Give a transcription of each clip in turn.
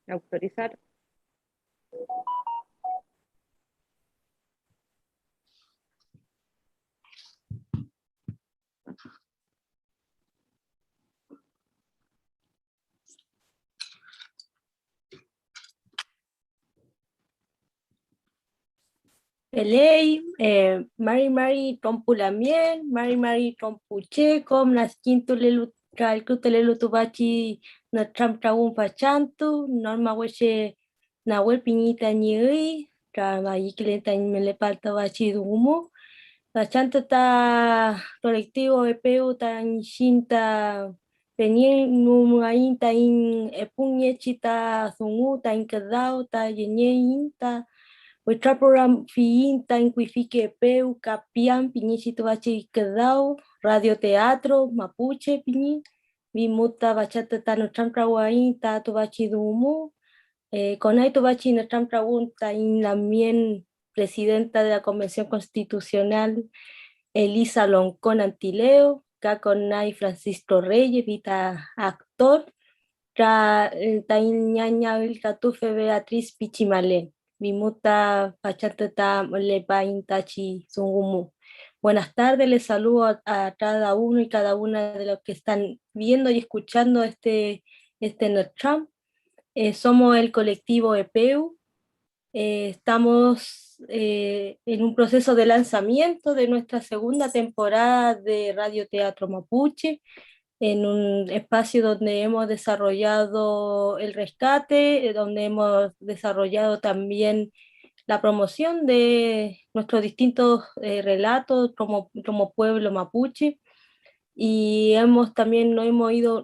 Autorizar. Pelei, Mari Tompulamien, Mari Tompuche, com nas quintulelu calcutelelu tubachi na tram traun pachantu, norma weche na wel piñita ñi tra mayikilenta me palta bachi dumo. Pachantu ta colectivo epeu ta shinta penien numain ta in epunye chita zungu ta in kedao ta yenyein ta Vuestra program fin tan cuifique peu capian piñi situachi quedao radio teatro mapuche piñi bimuta bachata tano trampra guain ta to bachi dumu con ahí to bachi na trampra ta in la mien presidenta de la Convención Constitucional Elisa Loncón Antileo ca con ahí Francisco Reyes vita actor ta in ñaña el catufe Beatriz Pichimalén Vimuta Pachatata Lepa Intachi Sungumu. Buenas tardes, les saludo a cada uno y cada una de los que están viendo y escuchando este NetTram. Somos el colectivo EPEU. Estamos en un proceso de lanzamiento de nuestra segunda temporada de Radio Teatro Mapuche, en un espacio donde hemos desarrollado el rescate, donde hemos desarrollado también la promoción de nuestros distintos relatos como pueblo mapuche, y también nos hemos ido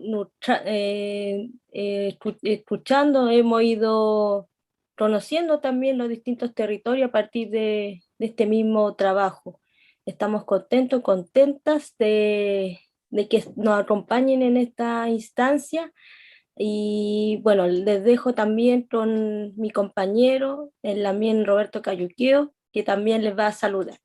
escuchando, hemos ido conociendo también los distintos territorios a partir de este mismo trabajo. Estamos contentas de que nos acompañen en esta instancia, y bueno, les dejo también con mi compañero, el también Roberto Cayuqueo, que también les va a saludar.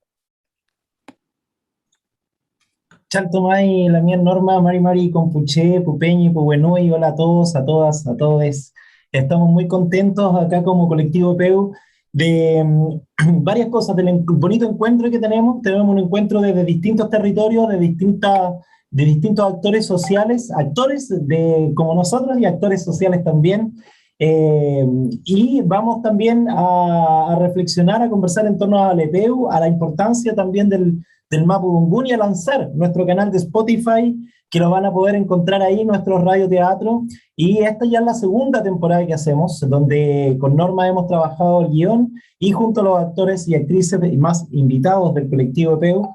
Chantumay, la mía Norma, Mari Compuche, Pupeñi, Pubuenui, hola a todos, a todas, a todos. Estamos muy contentos acá como colectivo PEU de varias cosas, del bonito encuentro que tenemos un encuentro desde distintos territorios, de distintos actores sociales, actores como nosotros y actores sociales también, y vamos también a reflexionar, a conversar en torno al EPEU, a la importancia también del Mapudungun y a lanzar nuestro canal de Spotify, que lo van a poder encontrar ahí, nuestro radioteatro. Y esta ya es la segunda temporada que hacemos, donde con Norma hemos trabajado el guión y junto a los actores y actrices y más invitados del colectivo EPEU,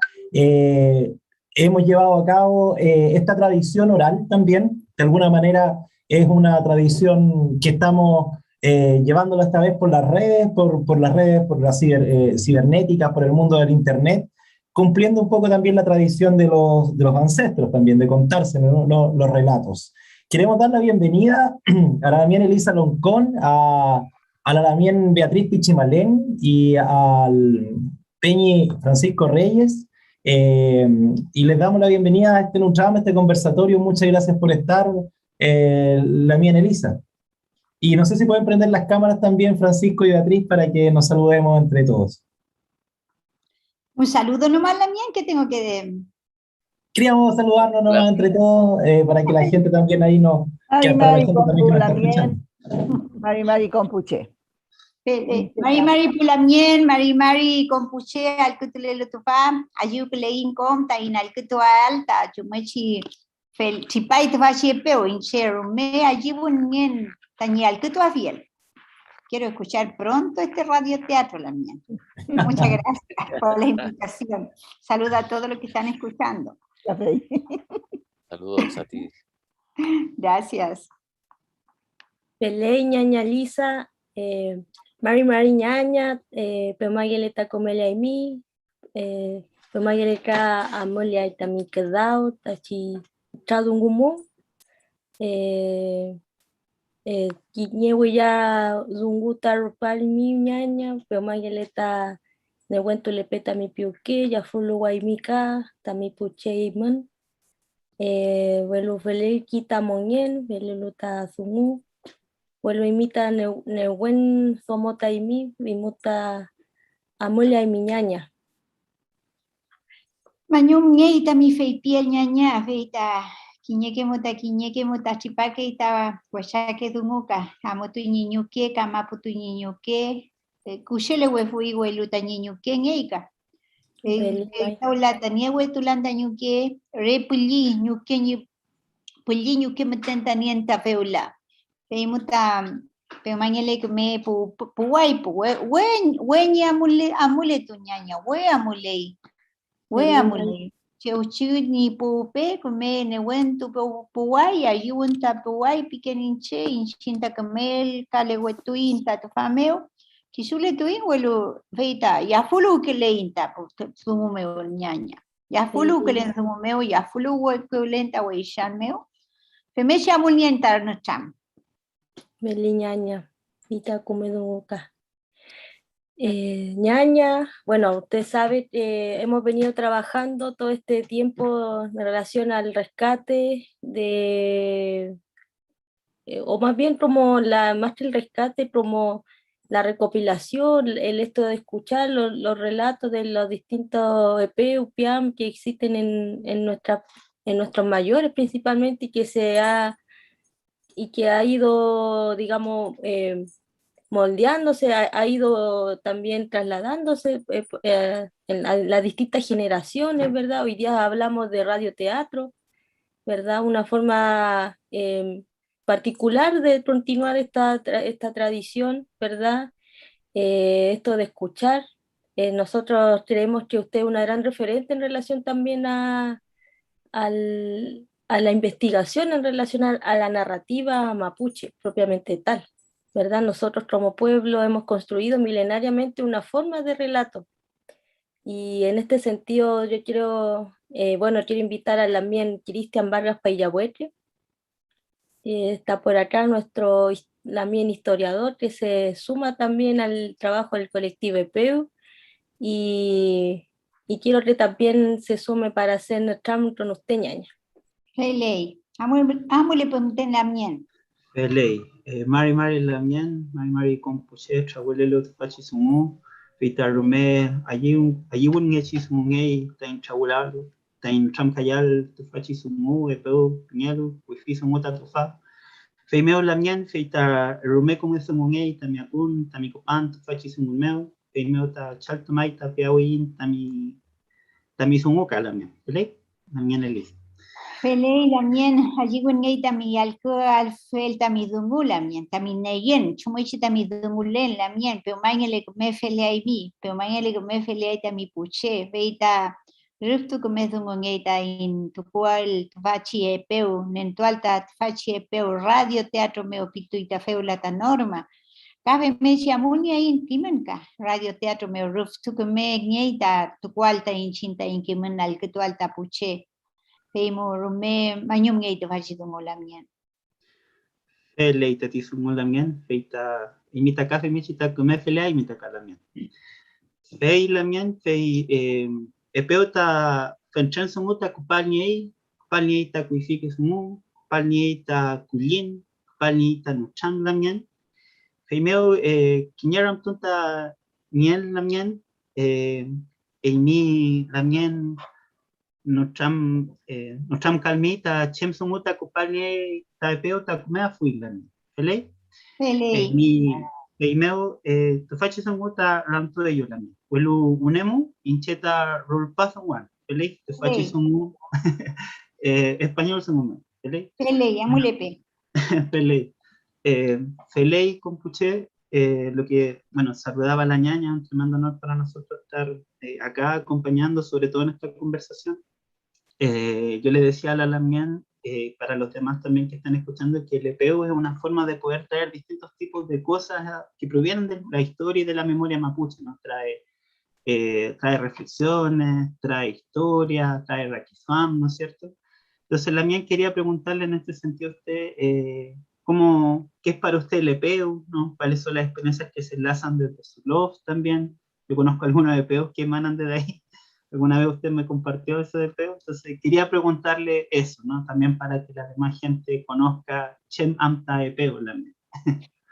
hemos llevado a cabo esta tradición oral también. De alguna manera es una tradición que estamos llevándola esta vez por las redes, por las cibernéticas, por el mundo del internet, cumpliendo un poco también la tradición de los ancestros también, de contarse, ¿no? Los relatos. Queremos dar la bienvenida a la Damián Elisa Loncón, a la Damián Beatriz Pichimalén y al Peñi Francisco Reyes, y les damos la bienvenida a este NUTRAM, a este conversatorio. Muchas gracias por estar, Damián Elisa. Y no sé si pueden prender las cámaras también, Francisco y Beatriz, para que nos saludemos entre todos. Un saludo nomás, la mía, que tengo que... Queríamos saludarnos nomás entre todos, para que la gente también ahí nos... Mari Compuche. Mari Pulamien, Mari Compuche, Alcutulelo Tupam, Ayuplein Com, Tain Alcutual, Tachumechi, Chipai Tuachi Peo, Inchero, me Ayibunien, Tanial Cutuafiel. Quiero escuchar pronto este radioteatro, la mía. Muchas gracias por la invitación. Saludos a todos los que están escuchando. Saludos a ti. Gracias. Pelei, ñaña Lisa, Mari ñaña, Pemagueleta Comelia y mí, Pemagueleta Amolia y también quedado, Tachi Chadungumu, Kiñehuya Zunguta Rupal mi ñaña, Pemagueleta Nehuento Lepeta mi piuque, ya fulu guaymika, tami pucheiman, velu vele kita monyen, vele luta zungu. Vuelvo imita Neuwen Somota y mi muta Amulia y mi ñaña. Mañum ñeita mi feipiel ñaña, feita, quiñeque muta chipaque ita, huachaque dumuca, amotu ñiñuque, camaputu ñiñuque, cuchele huefui hueluta ñiñuque ñeica. Belimay. Taula tania huetulanda ñuque, repulli ñuque metenta nienta feula. Feimuta, pemañele que me puay, hueña amule tu ñaña, amule. Belimay. Cheuchu ni pupe come ne wentu puay ayunta puay pikeninche inchinta kamel kale wetuinta tu fameo kisule tuin welu veita ya fulu que leinta sumumeo ñaña ya fulu que len sumumeo ya fulu que lenta we shanmeo feme shamunienta no cham Beliñaña. Ita comeduca. Ñaña, bueno, usted sabe, hemos venido trabajando todo este tiempo en relación al rescate o más bien como más que el rescate, como la recopilación, el esto de escuchar los relatos de los distintos EP, UPIAM que existen en nuestros mayores principalmente y que ha ido, digamos, moldeándose, ha ido también trasladándose en las distintas generaciones, ¿verdad? Hoy día hablamos de radioteatro, ¿verdad? Una forma particular de continuar esta tradición, ¿verdad? Esto de escuchar. Nosotros creemos que usted es una gran referente en relación también a la investigación en relación a la narrativa mapuche propiamente tal, ¿verdad? Nosotros como pueblo hemos construido milenariamente una forma de relato y en este sentido yo quiero, quiero invitar a también Cristian Vargas Payahuetre, está por acá nuestro también historiador que se suma también al trabajo del colectivo EPEU y, y quiero que también se sume para hacer nuestra con usted, ñaña. ley amule ponten la mien Lei, Mari Mari Compuche, Chawelelo Pachisumu, Vita Rume, allí un Yechisumunei, Tain Chawulalo, Tain Chamcayal, Pachisumu, Epeo, Piñero, Wifi Sumota Tufa, Feimeo Lamien, Feita Rume como Sumunei, Tamiakun, Tamikopan, Pachisumumeo, Feimeo Ta Chaltomai, Tapiawin, Tamisumuka Lamien, Lei, Lamien Elis. Pelei la mien allí güey tami alcohol fel tami dungu la mien tami neyen chumoichi tami dungulen la mien pero mañana me fele ahí mi pero mañana me fele ahí tami puche veita ruftu me dungu ngeita in tu cual tu fachi epeu nentualta fachi epeu radio teatro me opitu ita feula ta norma cabe me chamunia in timenka radio teatro me ruftu me ngeita tu cual ta in chinta in kimenal que tu alta puche Feimo rume mañum ngei fachi dungo la mien. Fele tati sumo la mien, feita imita café michita come fele imita la mien. Fei la mien, fei epeota fenchan sumuta kupalniei ta kuifike sumu, kupalniei ta kulin, kupalniei ta nuchan la mien. Fei meo kinyaram tunta miel la mien, eimi la mien Nocham calmita, chem sumuta kupalnie taipeo takumea fuilan. Fele? Fele. Mi meo tu fachi sumuta ramtu de yolami. Welu unemu incheta rulpazo wan. Fele? Tu fachi sumu español sumu. Fele? Fele, amulepe. Fele. Fele compuche lo que, bueno, saludaba a la ñaña, un tremendo honor para nosotros estar acá acompañando, sobre todo en esta conversación. Yo le decía a la Lamien, para los demás también que están escuchando, que el EPEU es una forma de poder traer distintos tipos de cosas que provienen de la historia y de la memoria mapuche, ¿no? Trae reflexiones, trae historia, trae raquizam, ¿no es cierto? Entonces Lamien quería preguntarle en este sentido a usted, ¿qué es para usted el EPEU? ¿No? ¿Cuáles son las experiencias que se enlazan desde su LOF también? Yo conozco algunos EPEUs que emanan de ahí. Alguna vez usted me compartió eso de EPEU, entonces quería preguntarle eso, ¿no? También para que la demás gente conozca Chem Amta EPEU también.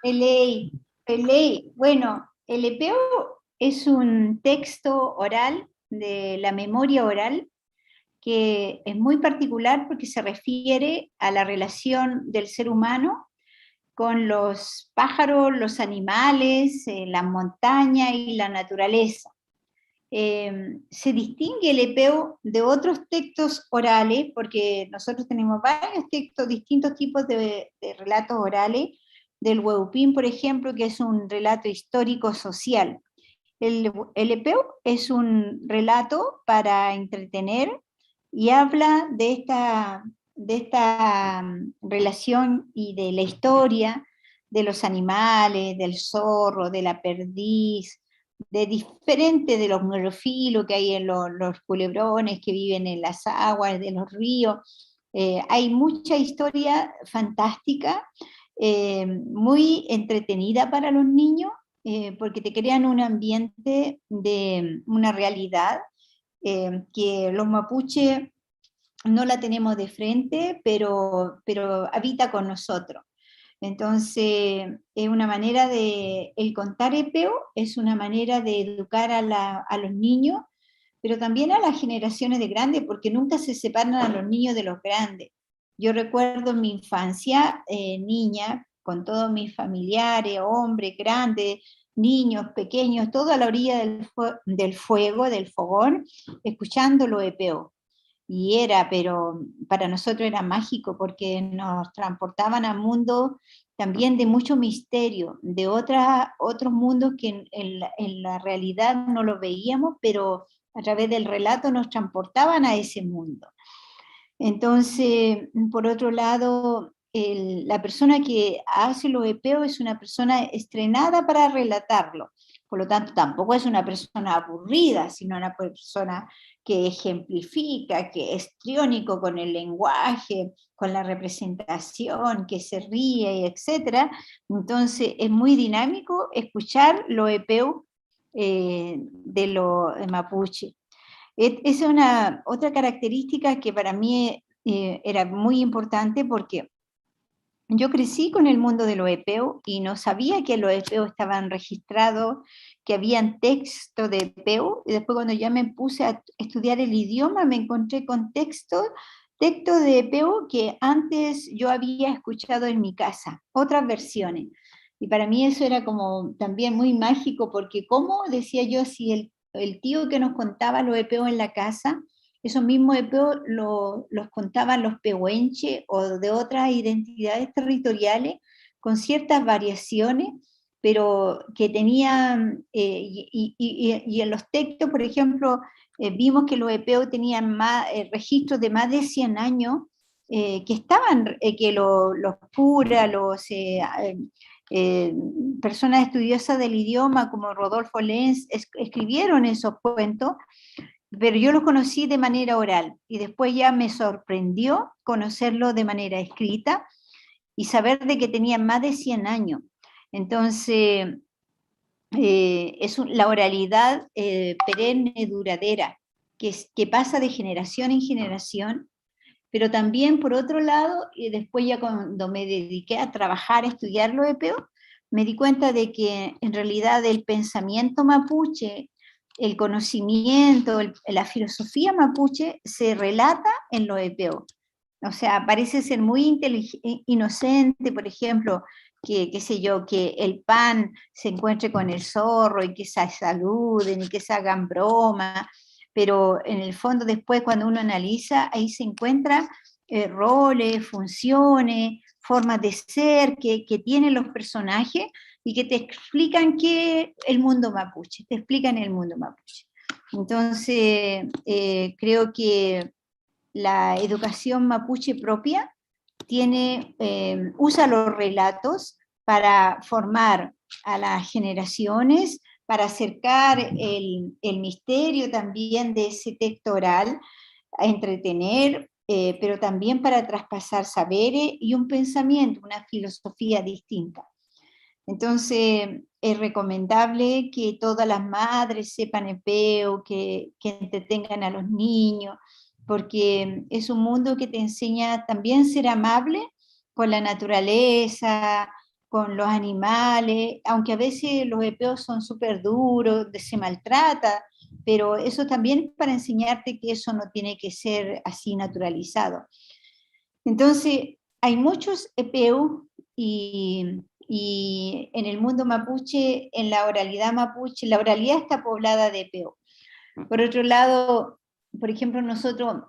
Pelei. Bueno, el epeo es un texto oral de la memoria oral que es muy particular porque se refiere a la relación del ser humano con los pájaros, los animales, la montaña y la naturaleza. Se distingue el epeo de otros textos orales, porque nosotros tenemos varios textos, distintos tipos de relatos orales, del Hueupín, por ejemplo, que es un relato histórico-social. El epeo es un relato para entretener y habla de esta relación y de la historia de los animales, del zorro, de la perdiz, de diferente de los neurofilos que hay en los culebrones que viven en las aguas de los ríos. Hay mucha historia fantástica, muy entretenida para los niños, porque te crean un ambiente de una realidad que los mapuches no la tenemos de frente, pero habita con nosotros. Entonces, es una manera el contar epeo es una manera de educar a los niños, pero también a las generaciones de grandes, porque nunca se separan a los niños de los grandes. Yo recuerdo en mi infancia, niña, con todos mis familiares, hombres, grandes, niños, pequeños, todo a la orilla del fuego, del fogón, escuchando los epeos. Pero para nosotros era mágico porque nos transportaban a mundos también de mucho misterio, de otros mundos que en la realidad no los veíamos, pero a través del relato nos transportaban a ese mundo. Entonces, por otro lado, la persona que hace los epeos es una persona estrenada para relatarlo. Por lo tanto, tampoco es una persona aburrida, sino una persona que ejemplifica, que es triónico con el lenguaje, con la representación, que se ríe, etc. Entonces, es muy dinámico escuchar los epeos de los mapuche. Es otra característica que para mí era muy importante porque yo crecí con el mundo de los epeos y no sabía que los epeos estaban registrados, que habían texto de epeo, y después cuando ya me puse a estudiar el idioma me encontré con texto de epeo que antes yo había escuchado en mi casa, otras versiones. Y para mí eso era como también muy mágico, porque como decía yo, si el tío que nos contaba los epeos en la casa, esos mismos epeos los contaban los pehuenches o de otras identidades territoriales con ciertas variaciones, pero que tenían, y en los textos, por ejemplo, vimos que los epeos tenían registros de más de 100 años, que estaban, que los curas, personas estudiosas del idioma como Rodolfo Lenz escribieron esos cuentos, pero yo los conocí de manera oral y después ya me sorprendió conocerlo de manera escrita y saber de que tenían más de 100 años. Entonces, la oralidad perenne, duradera, que pasa de generación en generación, pero también por otro lado, y después ya cuando me dediqué a trabajar, a estudiar los epeos, me di cuenta de que en realidad el pensamiento mapuche, el conocimiento, la filosofía mapuche se relata en los epeos. O sea, parece ser muy inocente, por ejemplo, qué sé yo, que el pan se encuentre con el zorro y que se saluden y que se hagan bromas, pero en el fondo después cuando uno analiza, ahí se encuentran roles, funciones, formas de ser que tienen los personajes y que te explican el mundo mapuche, te explican el mundo mapuche. Entonces, creo que la educación mapuche propia usa los relatos para formar a las generaciones, para acercar el misterio también de ese texto oral, a entretener, pero también para traspasar saberes y un pensamiento, una filosofía distinta. Entonces, es recomendable que todas las madres sepan epeo, que entretengan a los niños, porque es un mundo que te enseña también a ser amable con la naturaleza, con los animales, aunque a veces los epeos son súper duros, se maltrata, pero eso también es para enseñarte que eso no tiene que ser así naturalizado. Entonces, hay muchos epeos y en el mundo mapuche, en la oralidad mapuche, la oralidad está poblada de epeo. Por otro lado, por ejemplo, nosotros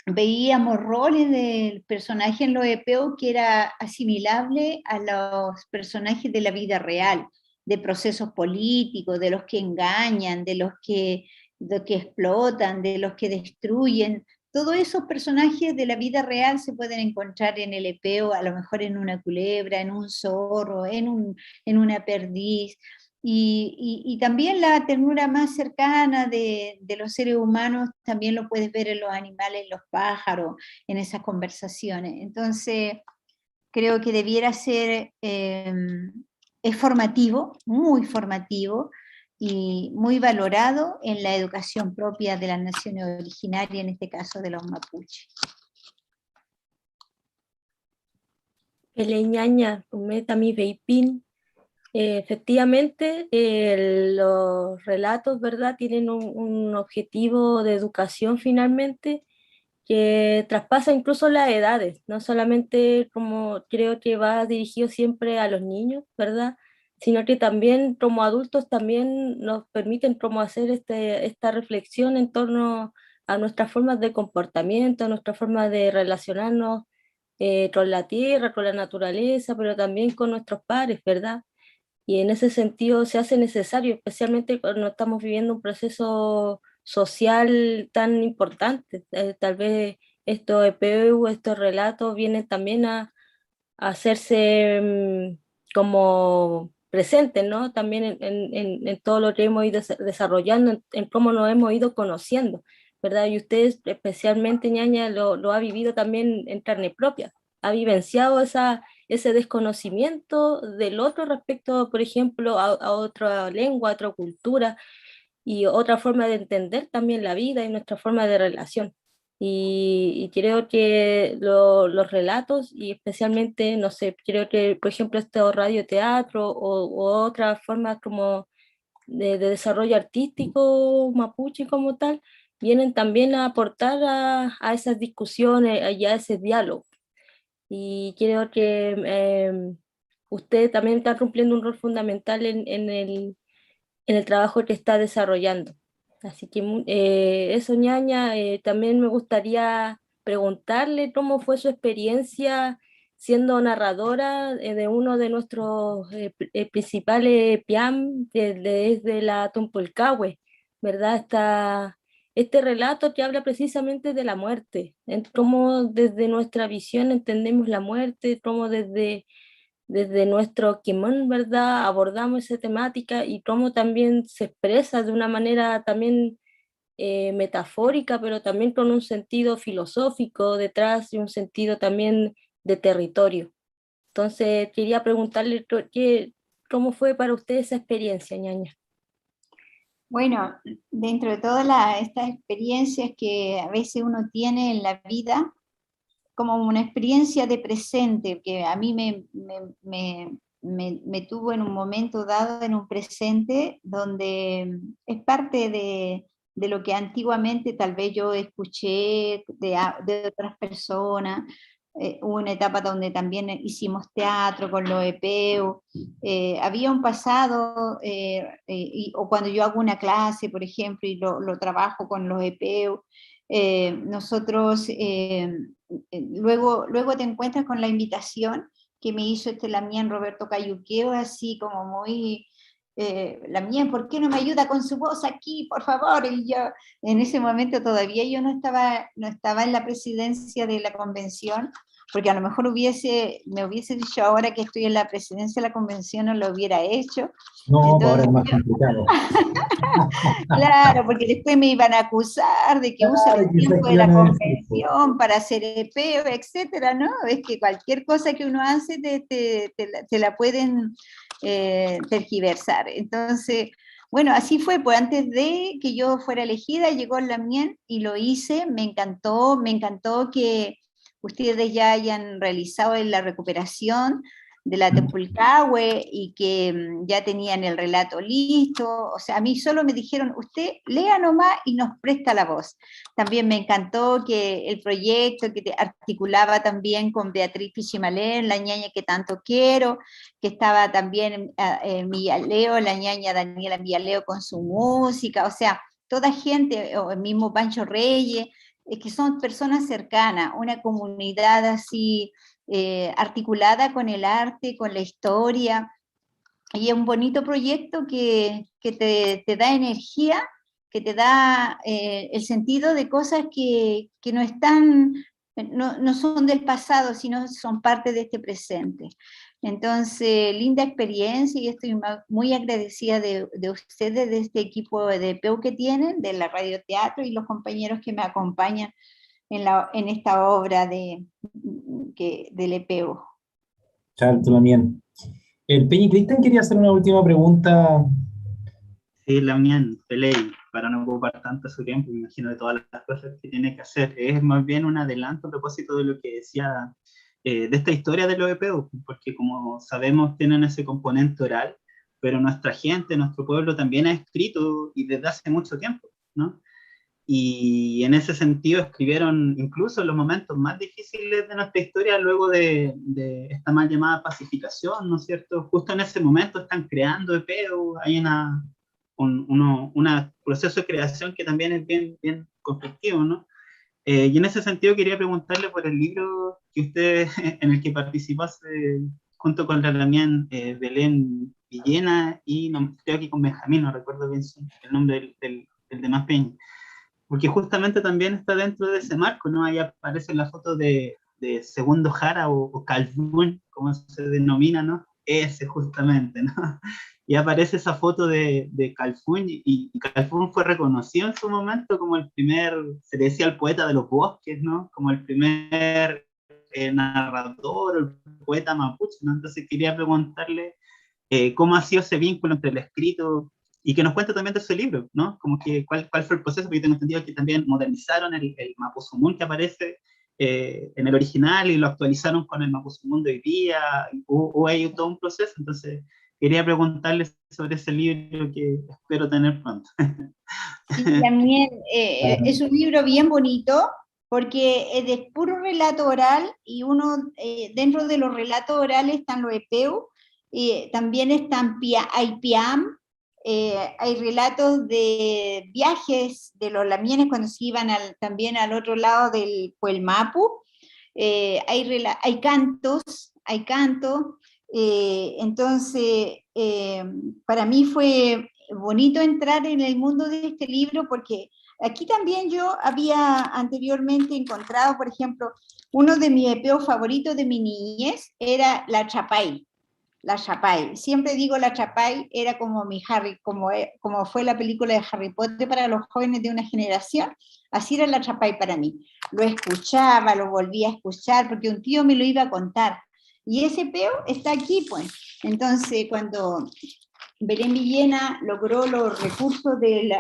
veíamos roles del personaje en los epeos que era asimilable a los personajes de la vida real, de procesos políticos, de los que engañan, de los que explotan, de los que destruyen. Todos esos personajes de la vida real se pueden encontrar en el epeo, a lo mejor en una culebra, en un zorro, en una perdiz. Y también la ternura más cercana de los seres humanos también lo puedes ver en los animales, en los pájaros, en esas conversaciones. Entonces, creo que debiera ser, es formativo, muy formativo, y muy valorado en la educación propia de las naciones originarias, en este caso de los mapuches. Peleñaña, mi veipín. Efectivamente, los relatos, ¿verdad?, tienen un objetivo de educación finalmente que traspasa incluso las edades, no solamente como creo que va dirigido siempre a los niños, ¿verdad?, sino que también como adultos también nos permiten como hacer esta reflexión en torno a nuestras formas de comportamiento, a nuestra forma de relacionarnos con la tierra, con la naturaleza, pero también con nuestros pares, ¿verdad? Y en ese sentido se hace necesario, especialmente cuando estamos viviendo un proceso social tan importante. Tal vez estos EPU, estos relatos vienen también a hacerse como presentes, ¿no? También en todo lo que hemos ido desarrollando, en cómo nos hemos ido conociendo, ¿verdad? Y usted especialmente, ñaña, lo ha vivido también en carne propia, ha vivenciado ese desconocimiento del otro respecto, por ejemplo, a otra lengua, a otra cultura y otra forma de entender también la vida y nuestra forma de relación. Y creo que los relatos, y especialmente, no sé, creo que, por ejemplo, este radioteatro o otras formas como de desarrollo artístico mapuche como tal, vienen también a aportar a esas discusiones y a ese diálogo. Y creo que usted también está cumpliendo un rol fundamental en el trabajo que está desarrollando. Así que eso, ñaña, también me gustaría preguntarle cómo fue su experiencia siendo narradora de uno de nuestros principales piam desde la Tumpulcahue, ¿verdad? Este relato que habla precisamente de la muerte, en cómo desde nuestra visión entendemos la muerte, cómo desde nuestro Kimón, ¿verdad?, abordamos esa temática y cómo también se expresa de una manera también metafórica, pero también con un sentido filosófico detrás y un sentido también de territorio. Entonces, quería preguntarle cómo fue para usted esa experiencia, ñaña. Bueno, dentro de todas estas experiencias que a veces uno tiene en la vida, como una experiencia de presente, que a mí me tuvo en un momento dado, en un presente, donde es parte de lo que antiguamente tal vez yo escuché de otras personas. Hubo una etapa donde también hicimos teatro con los EPEU, había un pasado, o cuando yo hago una clase, por ejemplo, y lo trabajo con los EPEU, nosotros luego te encuentras con la invitación que me hizo Lamien Roberto Cayuqueo, así como muy, Lamien, ¿por qué no me ayuda con su voz aquí, por favor? Y yo, en ese momento todavía yo no estaba en la presidencia de la convención, porque a lo mejor me hubiese dicho ahora que estoy en la presidencia de la convención, no lo hubiera hecho. No, Entonces, ahora es más complicado. Claro, porque después me iban a acusar de que usa el tiempo de la convención para hacer EPEO, etcétera, ¿no? Es que cualquier cosa que uno hace te la pueden tergiversar. Entonces, bueno, así fue, pues antes de que yo fuera elegida, llegó Lamien y lo hice, me encantó que ustedes ya hayan realizado la recuperación de la Tepulcahue y que ya tenían el relato listo. O sea, a mí solo me dijeron, usted lea nomás y nos presta la voz. También me encantó que el proyecto que articulaba también con Beatriz Pichimalén, la ñaña que tanto quiero, que estaba también en Villaleo, la ñaña Daniela Villaleo con su música, o sea, toda gente, o el mismo Pancho Reyes, que son personas cercanas, una comunidad así, articulada con el arte, con la historia, y es un bonito proyecto que te da energía, que te da el sentido de cosas que no están, no son del pasado, sino son parte de este presente. Entonces, linda experiencia, y estoy muy agradecida de ustedes, de este equipo de PEU que tienen, de la radioteatro, y los compañeros que me acompañan en esta obra del EPEU. Charto también. El Peñi Cristian quería hacer una última pregunta. Sí, la unión, Peley, para no ocupar tanto su tiempo, me imagino de todas las cosas que tiene que hacer. Es más bien un adelanto a propósito de lo que decía, de esta historia de los EPEU, porque como sabemos tienen ese componente oral, pero nuestra gente, nuestro pueblo también ha escrito y desde hace mucho tiempo, ¿no? Y en ese sentido escribieron incluso en los momentos más difíciles de nuestra historia, luego de esta mal llamada pacificación, ¿no es cierto? Justo en ese momento están creando EPEU, hay un proceso de creación que también es bien, bien conflictivo, ¿no? Y en ese sentido quería preguntarle por el libro que usted, en el que participó junto con la también Belén Villena y creo que con Benjamín, no recuerdo bien el nombre del demás Peña, porque justamente también está dentro de ese marco, ¿no? Ahí aparece la foto de Segundo Jara o Calvún, como se denomina, ¿no? Ese justamente, ¿no? Y aparece esa foto de Calfún, y Calfún fue reconocido en su momento como el primer, se le decía el poeta de los bosques, ¿no? Como el primer narrador, el poeta mapuche, ¿no? Entonces quería preguntarle cómo ha sido ese vínculo entre el escrito y que nos cuente también de ese libro, ¿no? Como que cuál fue el proceso, porque tengo entendido que también modernizaron el Mapuzungún que aparece en el original y lo actualizaron con el Mapuzungún de hoy día, o hay todo un proceso, entonces quería preguntarles sobre ese libro que espero tener pronto. Sí, también es un libro bien bonito, porque es de puro relato oral, y uno, dentro de los relatos orales están los EPEU, y también hay PIAM, hay relatos de viajes de los lamienes cuando se iban también al otro lado del Puelmapu, hay cantos, entonces para mí fue bonito entrar en el mundo de este libro, porque aquí también yo había anteriormente encontrado, por ejemplo, uno de mis EPEos favoritos de mi niñez era La Chapay. La Chapay, siempre digo La Chapay, era como como fue la película de Harry Potter para los jóvenes de una generación, así era La Chapay para mí. Lo escuchaba, lo volvía a escuchar, porque un tío me lo iba a contar, y ese peo está aquí, pues. Entonces, cuando Belén Villena logró los recursos de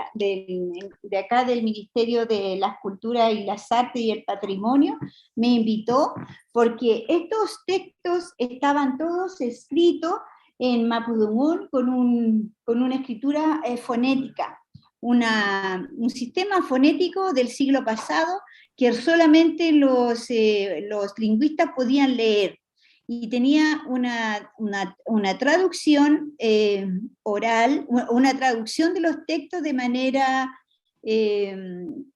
acá del Ministerio de las Culturas y las Artes y el Patrimonio, me invitó, porque estos textos estaban todos escritos en Mapudungún con una escritura fonética, un sistema fonético del siglo pasado que solamente los lingüistas podían leer, y tenía una traducción oral, una traducción de los textos de manera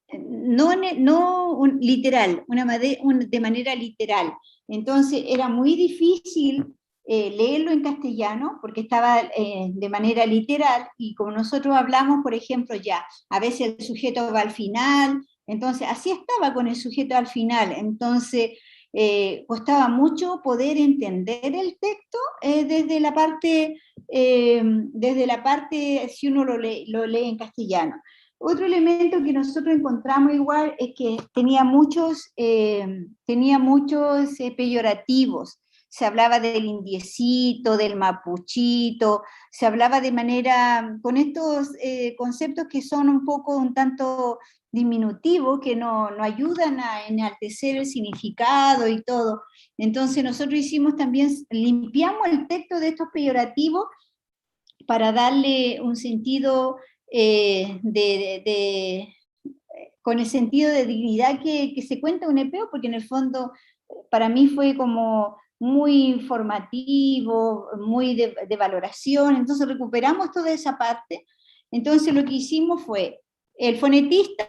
no literal, de manera literal. Entonces era muy difícil leerlo en castellano, porque estaba de manera literal, y como nosotros hablamos, por ejemplo, ya, a veces el sujeto va al final, entonces así estaba con el sujeto al final, entonces costaba mucho poder entender el texto desde la parte, si uno lo lee en castellano. Otro elemento que nosotros encontramos igual es que tenía muchos peyorativos. se hablaba del indiecito, del mapuchito, se hablaba de manera, con estos conceptos que son un tanto diminutivos, que no ayudan a enaltecer el significado y todo. Entonces nosotros limpiamos el texto de estos peyorativos para darle un sentido con el sentido de dignidad que se cuenta un epeo, porque en el fondo para mí fue como muy informativo, muy de valoración, entonces recuperamos toda esa parte. Entonces lo que hicimos fue, el fonetista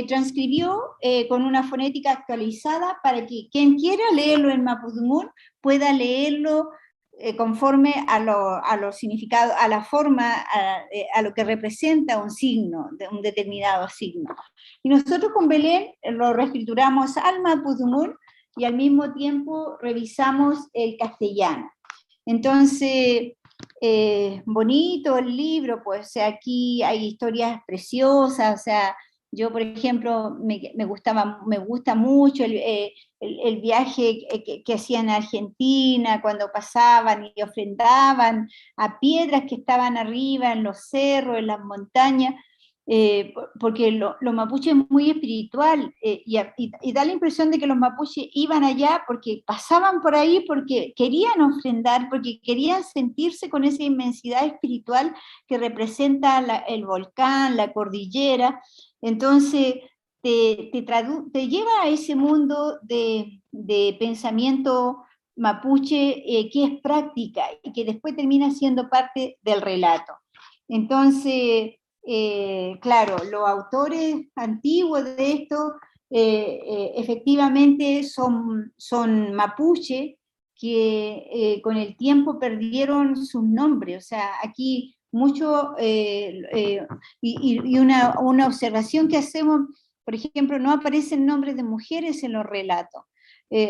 transcribió con una fonética actualizada para que quien quiera leerlo en Mapudungun pueda leerlo conforme a los significados, a la forma, a lo que representa un signo, un determinado signo. Y nosotros con Belén lo reescrituramos al Mapudungun y al mismo tiempo revisamos el castellano. Entonces, bonito el libro, pues, o sea, aquí hay historias preciosas, o sea, yo, por ejemplo, me gusta mucho el viaje que hacían a Argentina, cuando pasaban y ofrendaban a piedras que estaban arriba, en los cerros, en las montañas, porque lo mapuche es muy espiritual, y da la impresión de que los mapuches iban allá porque pasaban por ahí, porque querían ofrendar, porque querían sentirse con esa inmensidad espiritual que representa el volcán, la cordillera. Entonces te lleva a ese mundo de pensamiento mapuche que es práctica y que después termina siendo parte del relato. Entonces, claro, los autores antiguos de esto efectivamente son mapuche que con el tiempo perdieron sus nombres. O sea, aquí mucho, y una observación que hacemos, por ejemplo, no aparecen nombres de mujeres en los relatos.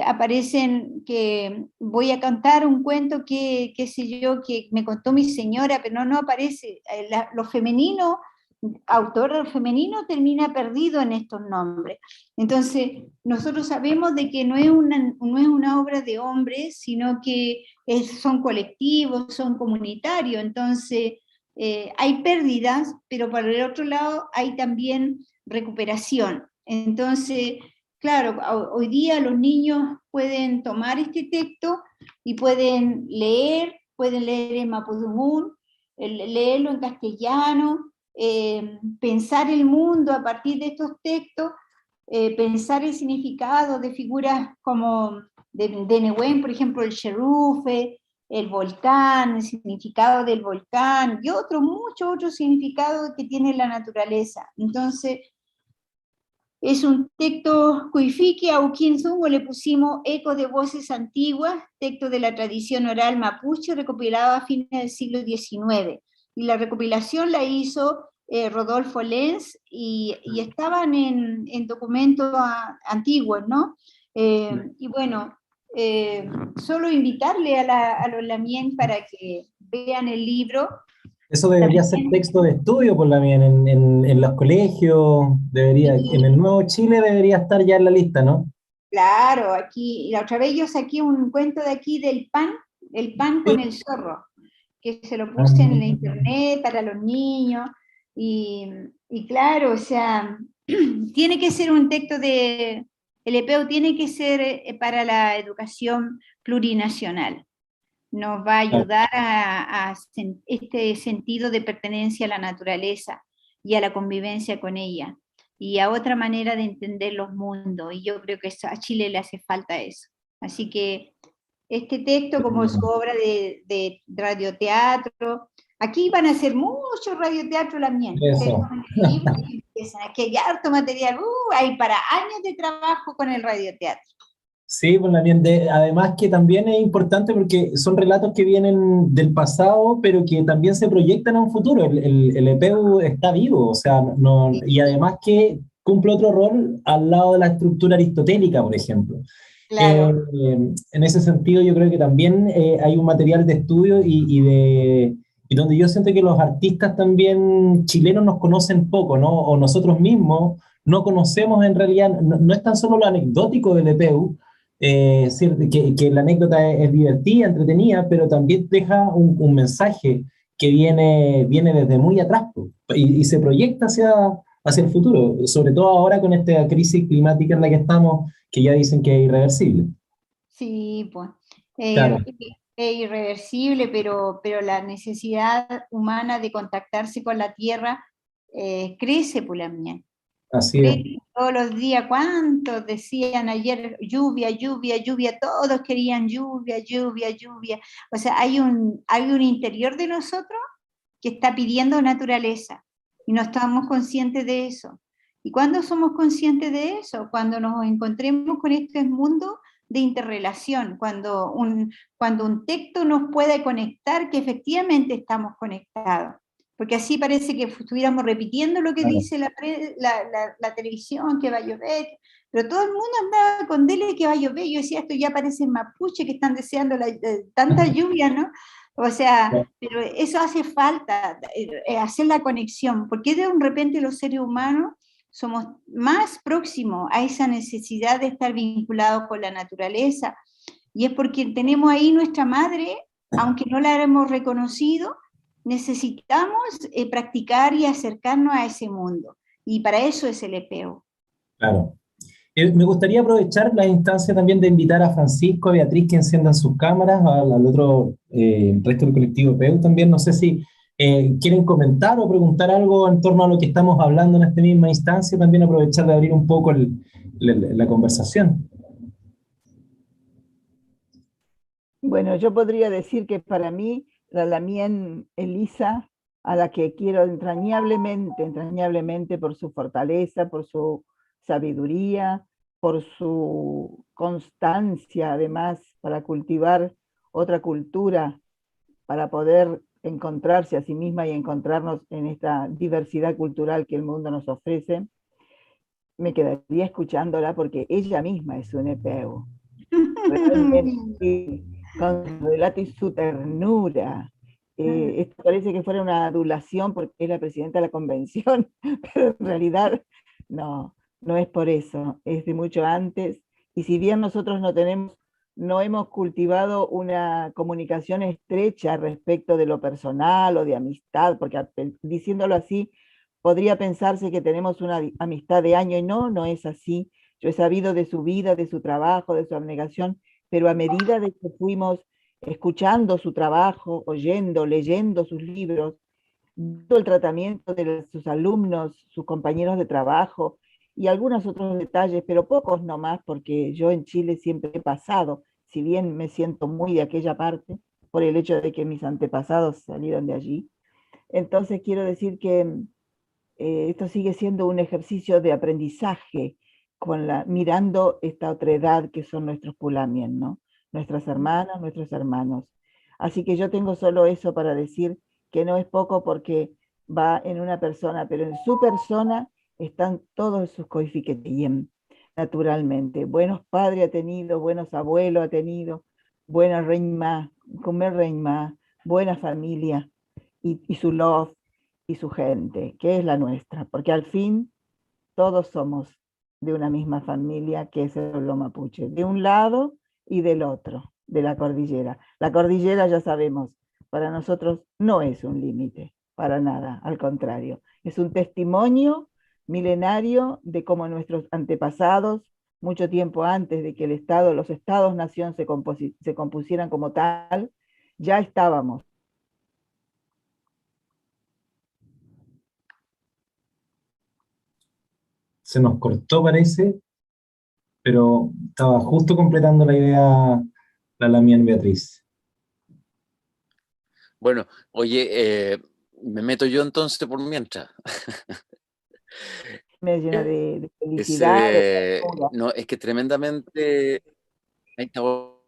Aparecen que voy a contar un cuento qué sé yo, que me contó mi señora, pero no aparece. Lo femenino, autor femenino termina perdido en estos nombres. Entonces, nosotros sabemos de que no es una obra de hombres, sino que son colectivos, son comunitarios. Entonces, hay pérdidas, pero por el otro lado hay también recuperación. Entonces, claro, hoy día los niños pueden tomar este texto y pueden leer en Mapudungun, leerlo en castellano, pensar el mundo a partir de estos textos, pensar el significado de figuras como de Nehuen, por ejemplo, el Xerufe, el volcán, el significado del volcán, y muchos otros significados que tiene la naturaleza. Entonces, es un texto cuifique, a Uquinzungo le pusimos eco de voces antiguas, texto de la tradición oral mapuche, recopilado a fines del siglo XIX. Y la recopilación la hizo Rodolfo Lenz, y estaban en documentos antiguos, ¿no? Y bueno, solo invitarle a los lamien para que vean el libro. Eso debería ser texto de estudio, por la mía, en los colegios, en el Nuevo Chile debería estar ya en la lista, ¿no? Claro, aquí, la otra vez yo saqué un cuento de aquí del pan, el pan con el zorro, que se lo puse en la internet para los niños, y claro, o sea, tiene que ser un texto el EPEU tiene que ser para la educación plurinacional. Nos va a ayudar a este sentido de pertenencia a la naturaleza y a la convivencia con ella, y a otra manera de entender los mundos, y yo creo que a Chile le hace falta eso. Así que este texto, como su obra de radioteatro, aquí van a hacer mucho radioteatro también. Eso. Aquí hay harto material, hay para años de trabajo con el radioteatro. Sí, pues además que también es importante porque son relatos que vienen del pasado, pero que también se proyectan a un futuro. El EPEU está vivo, o sea, y además que cumple otro rol al lado de la estructura aristotélica, por ejemplo. Claro. En ese sentido, yo creo que también hay un material de estudio y donde yo siento que los artistas también chilenos nos conocen poco, ¿no? O nosotros mismos no conocemos en realidad, no es tan solo lo anecdótico del EPEU, que la anécdota es divertida, entretenida, pero también deja un mensaje que viene desde muy atrás po, y se proyecta hacia el futuro, sobre todo ahora con esta crisis climática en la que estamos, que ya dicen que es irreversible. Sí, pues, Claro, es irreversible, pero la necesidad humana de contactarse con la tierra crece por la mía. así es. Crece todos los días. ¿Cuántos decían ayer lluvia, lluvia, lluvia? Todos querían lluvia, lluvia, lluvia. O sea, hay un interior de nosotros que está pidiendo naturaleza y no estamos conscientes de eso. ¿Y cuándo somos conscientes de eso? Cuando nos encontremos con este mundo de interrelación, cuando un texto nos puede conectar, que efectivamente estamos conectados. Porque así parece que estuviéramos repitiendo lo que Claro. dice la televisión, que va a llover, pero todo el mundo andaba con dele que va a llover. Yo decía, esto ya parece mapuche que están deseando tanta lluvia, ¿no? O sea, pero eso hace falta, hacer la conexión, porque de repente los seres humanos somos más próximos a esa necesidad de estar vinculados con la naturaleza, y es porque tenemos ahí nuestra madre, aunque no la hemos reconocido, necesitamos practicar y acercarnos a ese mundo, y para eso es el EPEO. Claro. Me gustaría aprovechar la instancia también de invitar a Francisco, a Beatriz, que enciendan sus cámaras, al otro resto del colectivo PEU también. No sé si quieren comentar o preguntar algo en torno a lo que estamos hablando en esta misma instancia, también aprovechar de abrir un poco la conversación. Bueno, yo podría decir que para mí, la Lamien Elisa, a la que quiero entrañablemente por su fortaleza, por su sabiduría, por su constancia, además, para cultivar otra cultura, para poder encontrarse a sí misma y encontrarnos en esta diversidad cultural que el mundo nos ofrece, me quedaría escuchándola porque ella misma es un EPEU. Realmente, con su relato y su ternura. Esto parece que fuera una adulación porque es la presidenta de la convención, pero en realidad no, no es por eso, es de mucho antes. Y si bien nosotros no hemos cultivado una comunicación estrecha respecto de lo personal o de amistad, porque diciéndolo así, podría pensarse que tenemos una amistad de año y no es así. Yo he sabido de su vida, de su trabajo, de su abnegación, pero a medida de que fuimos escuchando su trabajo, oyendo, leyendo sus libros, todo el tratamiento de sus alumnos, sus compañeros de trabajo y algunos otros detalles, pero pocos nomás, porque yo en Chile siempre he pasado, si bien me siento muy de aquella parte, por el hecho de que mis antepasados salieron de allí. Entonces quiero decir que esto sigue siendo un ejercicio de aprendizaje mirando esta otra edad que son nuestros pulamien, ¿no? Nuestras hermanas, nuestros hermanos. Así que yo tengo solo eso para decir que no es poco porque va en una persona, pero en su persona están todos sus coefiquetiem, naturalmente. Buenos padres ha tenido, buenos abuelos ha tenido, buena reina, comer reina, buena familia y su love y su gente, que es la nuestra, porque al fin todos somos de una misma familia que es el pueblo mapuche, de un lado y del otro, de la cordillera. La cordillera, ya sabemos, para nosotros no es un límite, para nada, al contrario, es un testimonio milenario de cómo nuestros antepasados, mucho tiempo antes de que los estados-nación se compusieran como tal, ya estábamos. Se nos cortó, parece, pero estaba justo completando la idea la Lamien Beatriz. Bueno, oye, me meto yo entonces por mientras. Me llena de felicidad, de ternura. No, es que tremendamente. Ahí está volviendo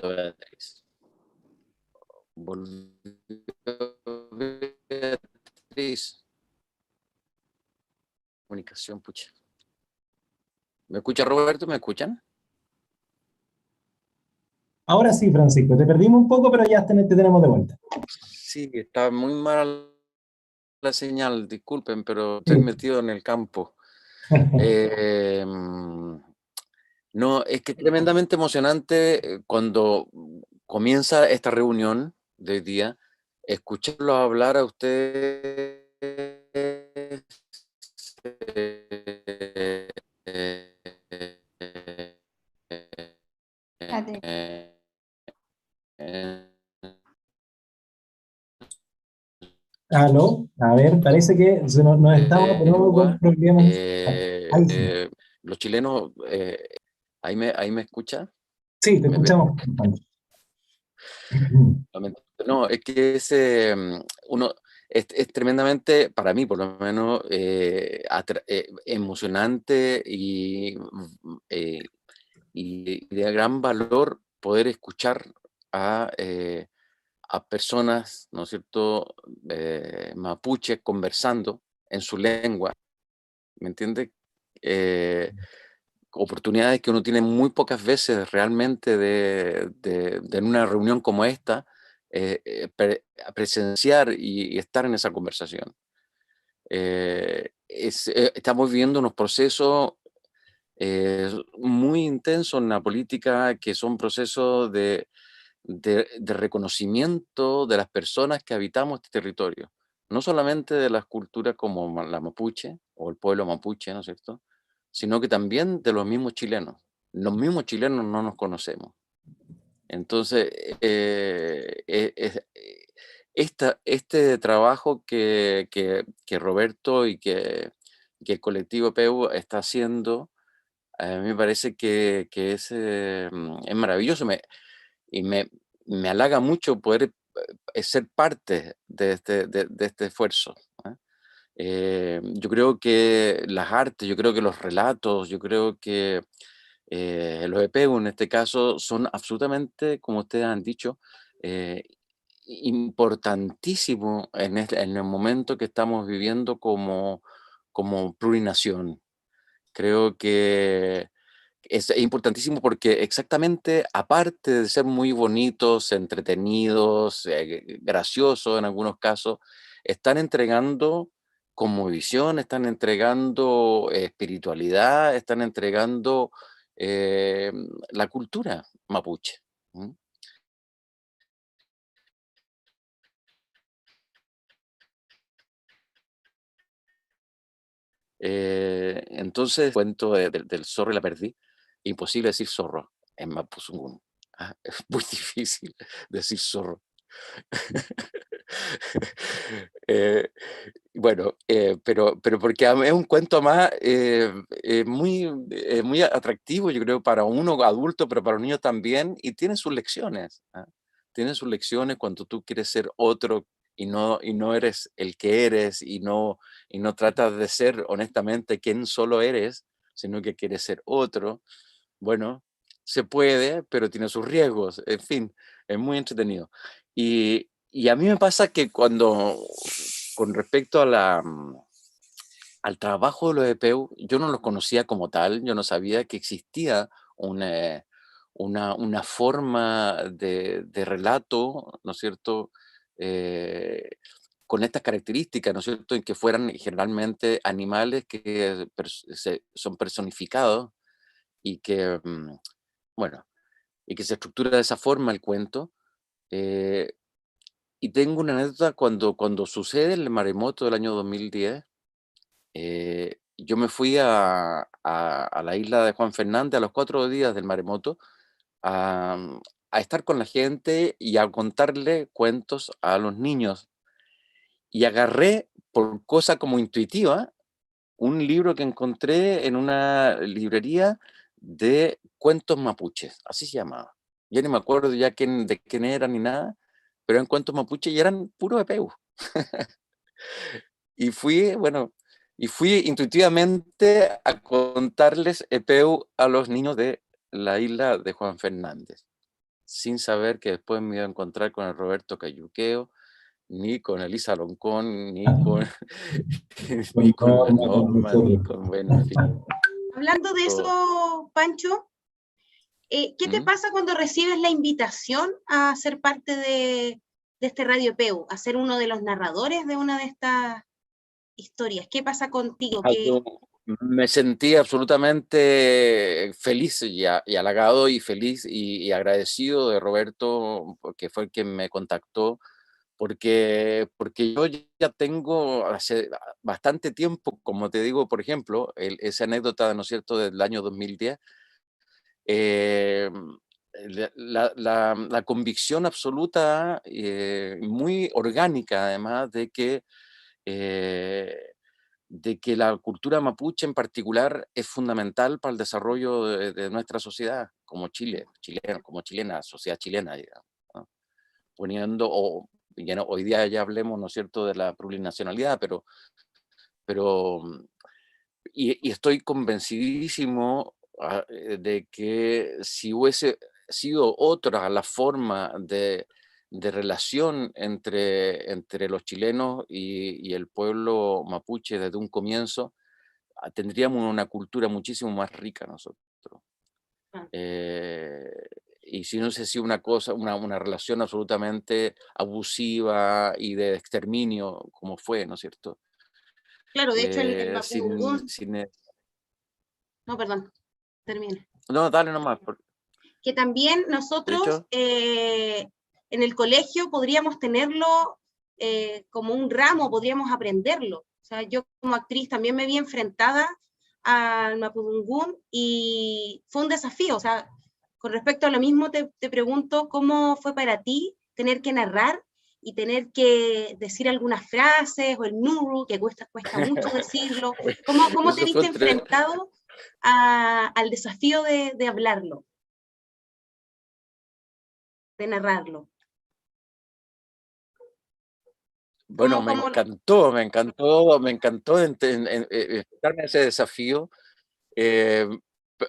Beatriz. Volvió Beatriz. Comunicación, pucha. ¿Me escucha Roberto? ¿Me escuchan? Ahora sí, Francisco, te perdimos un poco, pero ya te tenemos de vuelta. Sí, está muy mala la señal, disculpen, pero estoy metido en el campo. No, es que es tremendamente emocionante cuando comienza esta reunión de hoy día, escucharlos hablar a ustedes. Espérate. Aló, a ver, parece que nos estamos de nuevo con Lengua, problemas. Ahí sí, los chilenos, ahí me escucha. sí, te ¿Me ve? escuchamos. No, es que uno es tremendamente, para mí por lo menos, emocionante y de gran valor poder escuchar a, a personas, ¿no es cierto?, mapuche conversando en su lengua, ¿me entiende? Oportunidades que uno tiene muy pocas veces realmente de en una reunión como esta, presenciar y estar en esa conversación. Estamos viviendo unos procesos muy intensos en la política, que son procesos de reconocimiento de las personas que habitamos este territorio, no solamente de las culturas como la mapuche o el pueblo mapuche, ¿no es cierto?, sino que también de los mismos chilenos. Los mismos chilenos no nos conocemos. Entonces, este trabajo que Roberto y que el colectivo PEU está haciendo, a mí me parece que es maravilloso. Y me halaga mucho poder ser parte de este esfuerzo. ¿Ah? Yo creo que las artes, yo creo que los relatos, yo creo que los EPEU en este caso son absolutamente, como ustedes han dicho, eh, importantísimos en el momento que estamos viviendo como plurinación. Creo que es importantísimo porque exactamente, aparte de ser muy bonitos, entretenidos, graciosos en algunos casos, están entregando como visión, están entregando espiritualidad, están entregando eh, la cultura mapuche. ¿Mm? Entonces, cuento del zorro y la perdí. Imposible decir zorro en Mapuzungún. Ah, es muy difícil decir zorro. Eh, bueno, pero porque es un cuento más muy atractivo, yo creo, para uno adulto, pero para un niño también, y tiene sus lecciones. ¿Ah? Tiene sus lecciones cuando tú quieres ser otro y no eres el que eres y no tratas de ser honestamente quien solo eres, sino que quieres ser otro. Bueno, se puede, pero tiene sus riesgos. En fin, es muy entretenido. Y a mí me pasa que con respecto al trabajo de los EPEU, yo no los conocía como tal, yo no sabía que existía una forma de relato, ¿no es cierto?, eh, con estas características, ¿no es cierto?, en que fueran generalmente animales que son personificados y que, bueno, y que se estructura de esa forma el cuento. eh, y tengo una anécdota cuando sucede el maremoto del año 2010. Yo me fui a la isla de Juan Fernández a los 4 días del maremoto a estar con la gente y a contarle cuentos a los niños. Y agarré, por cosa como intuitiva, un libro que encontré en una librería de cuentos mapuches, así se llamaba. Ya ni me acuerdo ya de quién era ni nada, pero eran cuentos mapuches y eran puro epeu. Y fui intuitivamente a contarles epeu a los niños de la isla de Juan Fernández, sin saber que después me iba a encontrar con el Roberto Cayuqueo, ni con Elisa Loncón, ni con, Con ni con la Norma, con Norma, ni nosotros. con, bueno, en fin. Hablando de eso, Pancho, ¿qué te ¿Mm? pasa cuando recibes la invitación a ser parte de este Radio PEU, a ser uno de los narradores de una de estas historias? ¿Qué pasa contigo? Algo, Me sentí absolutamente feliz y halagado y feliz y agradecido de Roberto, que fue el que me contactó, porque yo ya tengo hace bastante tiempo, como te digo, por ejemplo, esa anécdota, ¿no es cierto?, del año 2010, eh, la convicción absoluta, muy orgánica además, eh, de que la cultura mapuche en particular es fundamental para el desarrollo de nuestra sociedad, como como chilena, sociedad chilena, digamos, ¿no? Poniendo, hoy día ya hablemos, ¿no es cierto?, de la plurinacionalidad, pero y estoy convencidísimo de que si hubiese sido otra la forma de relación entre los chilenos y el pueblo mapuche desde un comienzo, tendríamos una cultura muchísimo más rica nosotros. Ah. Eh, y si no hubiese sido una relación absolutamente abusiva y de exterminio, como fue, ¿no es cierto? Claro, de hecho el Sin, Mapudungún, sin, no, perdón, termine. no, dale nomás. Que también De nosotros hecho, en el colegio podríamos tenerlo como un ramo, podríamos aprenderlo. O sea, yo como actriz también me vi enfrentada al Mapudungún y fue un desafío. O sea, con respecto a lo mismo te pregunto, ¿cómo fue para ti tener que narrar y tener que decir algunas frases o el nuru, que cuesta mucho decirlo? ¿Cómo te eso fue viste enfrentado al desafío de hablarlo, de narrarlo? bueno, me ¿Cómo? encantó, enfrentarme a ese desafío. Eh,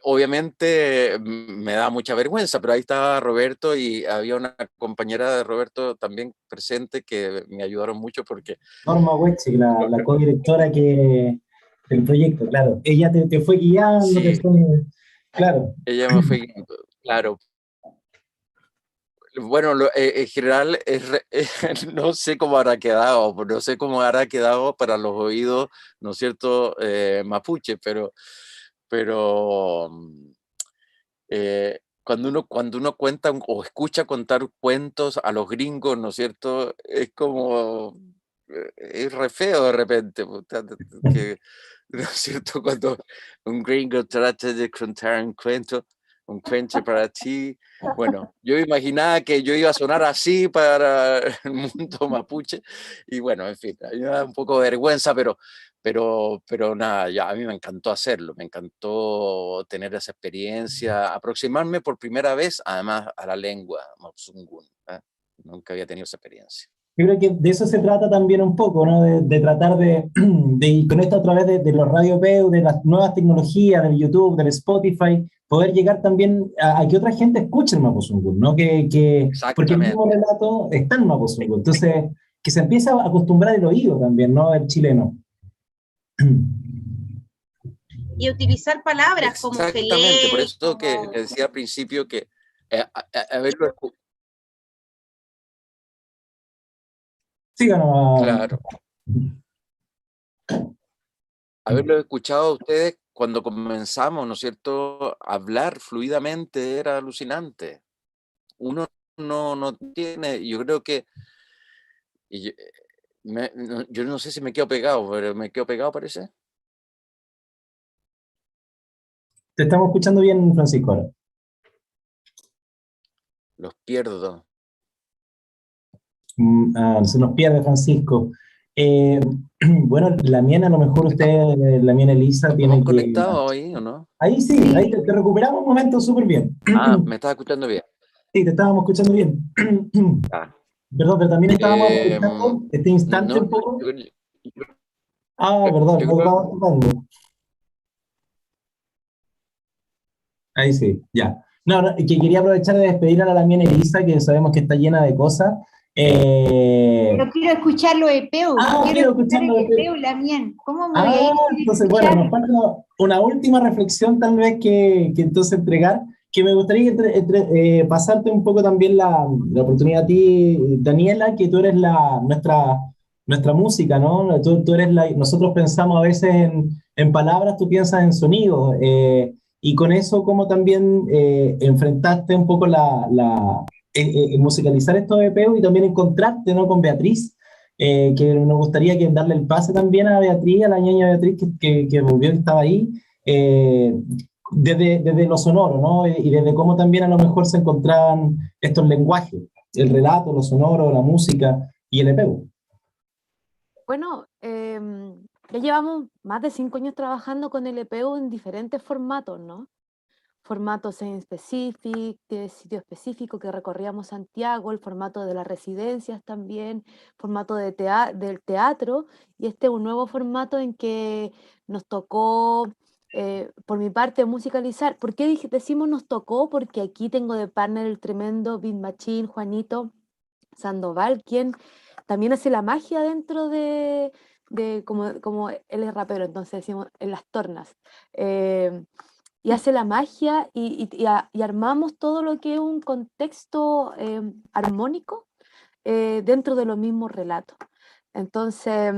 Obviamente me da mucha vergüenza, pero ahí estaba Roberto y había una compañera de Roberto también presente que me ayudaron mucho porque Norma Hueche, la codirectora del proyecto, claro. Ella te fue guiando, sí, claro. ella me fue guiando, claro. Bueno, en general no sé cómo habrá quedado, no sé cómo habrá quedado para los oídos, ¿no es cierto?, mapuche, pero cuando uno cuenta o escucha contar cuentos a los gringos, ¿no es cierto?, es como, es re feo de repente, puta, que, ¿no es cierto?, cuando un gringo trata de contar un cuento para ti. Bueno, yo imaginaba que yo iba a sonar así para el mundo mapuche, y bueno, en fin, a mí me da un poco de vergüenza, pero nada, ya a mí me encantó hacerlo, me encantó tener esa experiencia, aproximarme por primera vez, además, a la lengua mapuzungún, ¿eh? Nunca había tenido esa experiencia. Yo creo que de eso se trata también un poco, ¿no? De tratar y con esto a través de los Radio PEU, de las nuevas tecnologías, del YouTube, del Spotify, poder llegar también a que otra gente escuche el Mapuzungún, ¿no? Porque el mismo Exactamente. relato está en Mapuzungún, entonces que se empieza a acostumbrar el oído también, ¿no? El chileno. Y utilizar palabras como Exactamente, por felé, eso que decía al principio que haberlo, Síganos. claro, haberlo escuchado a ustedes cuando comenzamos, ¿no es cierto?, a hablar fluidamente era alucinante. Uno no tiene, yo creo que, y yo, yo no sé si me quedo pegado, pero me quedo pegado, parece. Te estamos escuchando bien, Francisco, ahora. Los pierdo. Se nos pierde Francisco. Bueno, la mía, a lo mejor usted, la mía Elisa, ¿Estamos tiene que... conectados ahí o no? Ahí sí, ahí te recuperamos un momento súper bien. ¿Me estás escuchando bien? Sí, te estábamos escuchando bien. Ah, Perdón, pero también estábamos em, escuchando este instante no, un poco. yo Perdón, no creo, estábamos tocando. Ahí sí, ya. No, no, que quería aprovechar de despedir a la Lamien Elisa, que sabemos que está llena de cosas. Pero quiero escuchar lo de Peu, Quiero quiero escuchar escucharlo el de de Peu, Lamien. ¿Cómo me voy a ir sin entonces, bueno, escuchar? nos falta una última reflexión tal vez que entonces entregar, que me gustaría pasarte un poco también la oportunidad a ti, Daniela, que tú eres nuestra música, ¿no? Tú eres nosotros pensamos a veces en palabras, tú piensas en sonidos. Y con eso, como también enfrentaste un poco musicalizar estos EPUs y también encontrarte, ¿no?, con Beatriz, que nos gustaría darle el pase también a Beatriz, a la ñaña Beatriz, que volvió, que estaba ahí, desde lo sonoro, ¿no? Y desde cómo también a lo mejor se encontraban estos lenguajes, el relato, lo sonoro, la música y el EPU. Bueno, ya llevamos más de 5 años trabajando con el EPU en diferentes formatos, ¿no? Formatos en específico, de sitio específico que recorríamos Santiago, el formato de las residencias también, formato del teatro, y este es un nuevo formato en que nos tocó, por mi parte, musicalizar. ¿Por qué decimos nos tocó? Porque aquí tengo de partner el tremendo Beat Machine, Juanito Sandoval, quien también hace la magia dentro como él es rapero, entonces decimos en las tornas. Y hace la magia y armamos todo lo que es un contexto armónico dentro de los mismos relatos. Entonces,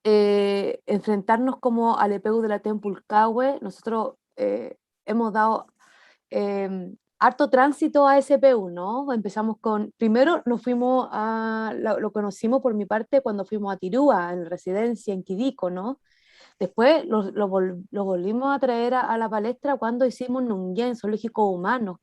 enfrentarnos como al EPU de la Tempulcahue, nosotros hemos dado harto tránsito a ese EPU, ¿no? Empezamos primero nos fuimos lo conocimos por mi parte cuando fuimos a Tirúa, en residencia, en Quidico, ¿no? Después lo volvimos a traer a la palestra cuando hicimos Nungué en Zoológico Humano,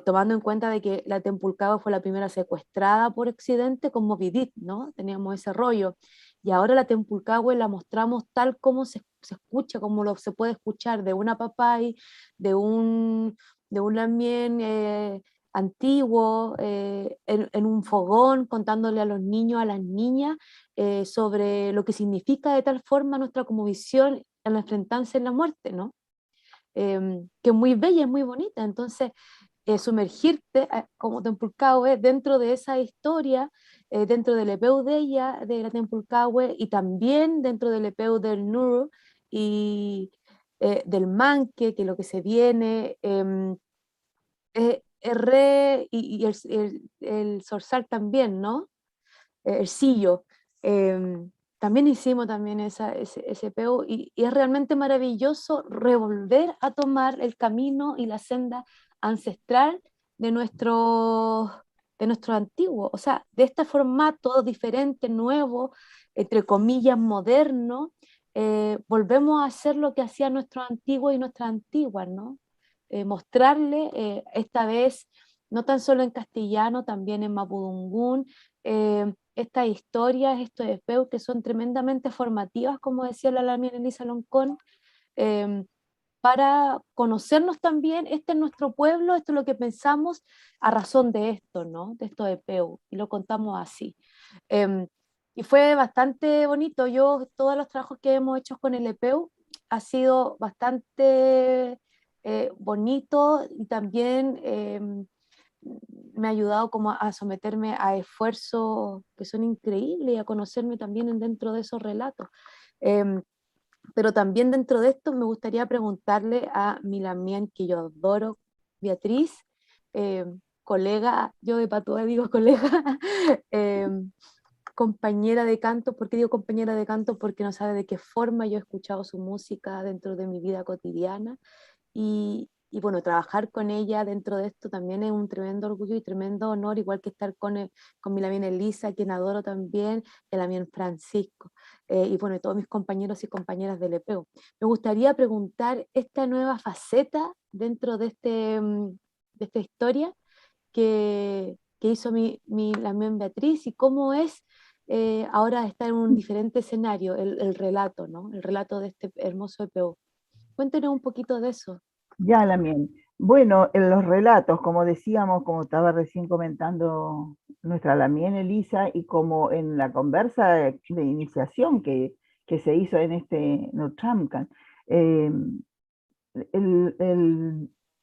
tomando en cuenta de que la Tempulcahue fue la primera secuestrada por Occidente con Moby Dick, ¿no? Teníamos ese rollo. Y ahora la Tempulcahue la mostramos tal como se escucha, como se puede escuchar de una papay, de un lamien antiguo, en un fogón, contándole a los niños, a las niñas, sobre lo que significa de tal forma nuestra cosmovisión al enfrentarse en la muerte, ¿no? Que es muy bella, es muy bonita. Entonces, sumergirte como Tempulcahue dentro de esa historia, dentro del EPU de ella, de la Tempulcahue, y también dentro del EPU del Nuru y del Manque, que es lo que se viene, y el Zorzal también, ¿no? El Sillo. También hicimos también ese EPU y es realmente maravilloso revolver a tomar el camino y la senda ancestral de nuestro antiguo, o sea, de este formato diferente, nuevo, entre comillas, moderno, volvemos a hacer lo que hacían nuestros antiguos y nuestras antiguas, ¿no? Mostrarle esta vez, no tan solo en castellano, también en mapudungún, estas historias, estos EPU que son tremendamente formativas, como decía la Lamien Elisa Loncón, para conocernos también, este es nuestro pueblo, esto es lo que pensamos a razón de esto, ¿no? De estos EPU, y lo contamos así. Y fue bastante bonito. Todos los trabajos que hemos hecho con el EPU ha sido bastante bonito, y también me ha ayudado como a someterme a esfuerzos que son increíbles y a conocerme también dentro de esos relatos. Pero también dentro de esto me gustaría preguntarle a Milamien, que yo adoro, Beatriz, colega, yo de Patúa digo colega, compañera de canto. ¿Por qué digo compañera de canto? Porque no sabe de qué forma yo he escuchado su música dentro de mi vida cotidiana, y bueno, trabajar con ella dentro de esto también es un tremendo orgullo y tremendo honor, igual que estar con mi Lamien Elisa, quien adoro también, el Lamien Francisco, y bueno, todos mis compañeros y compañeras del EPU. Me gustaría preguntar esta nueva faceta dentro de esta historia que hizo mi Lamien Beatriz, y cómo es ahora estar en un diferente escenario, el relato, ¿no? El relato de este hermoso EPU. Cuéntenos un poquito de eso. Ya, Lamien. Bueno, en los relatos, como decíamos, como estaba recién comentando nuestra Lamien Elisa, y como en la conversa de iniciación que se hizo en este Notramcan, el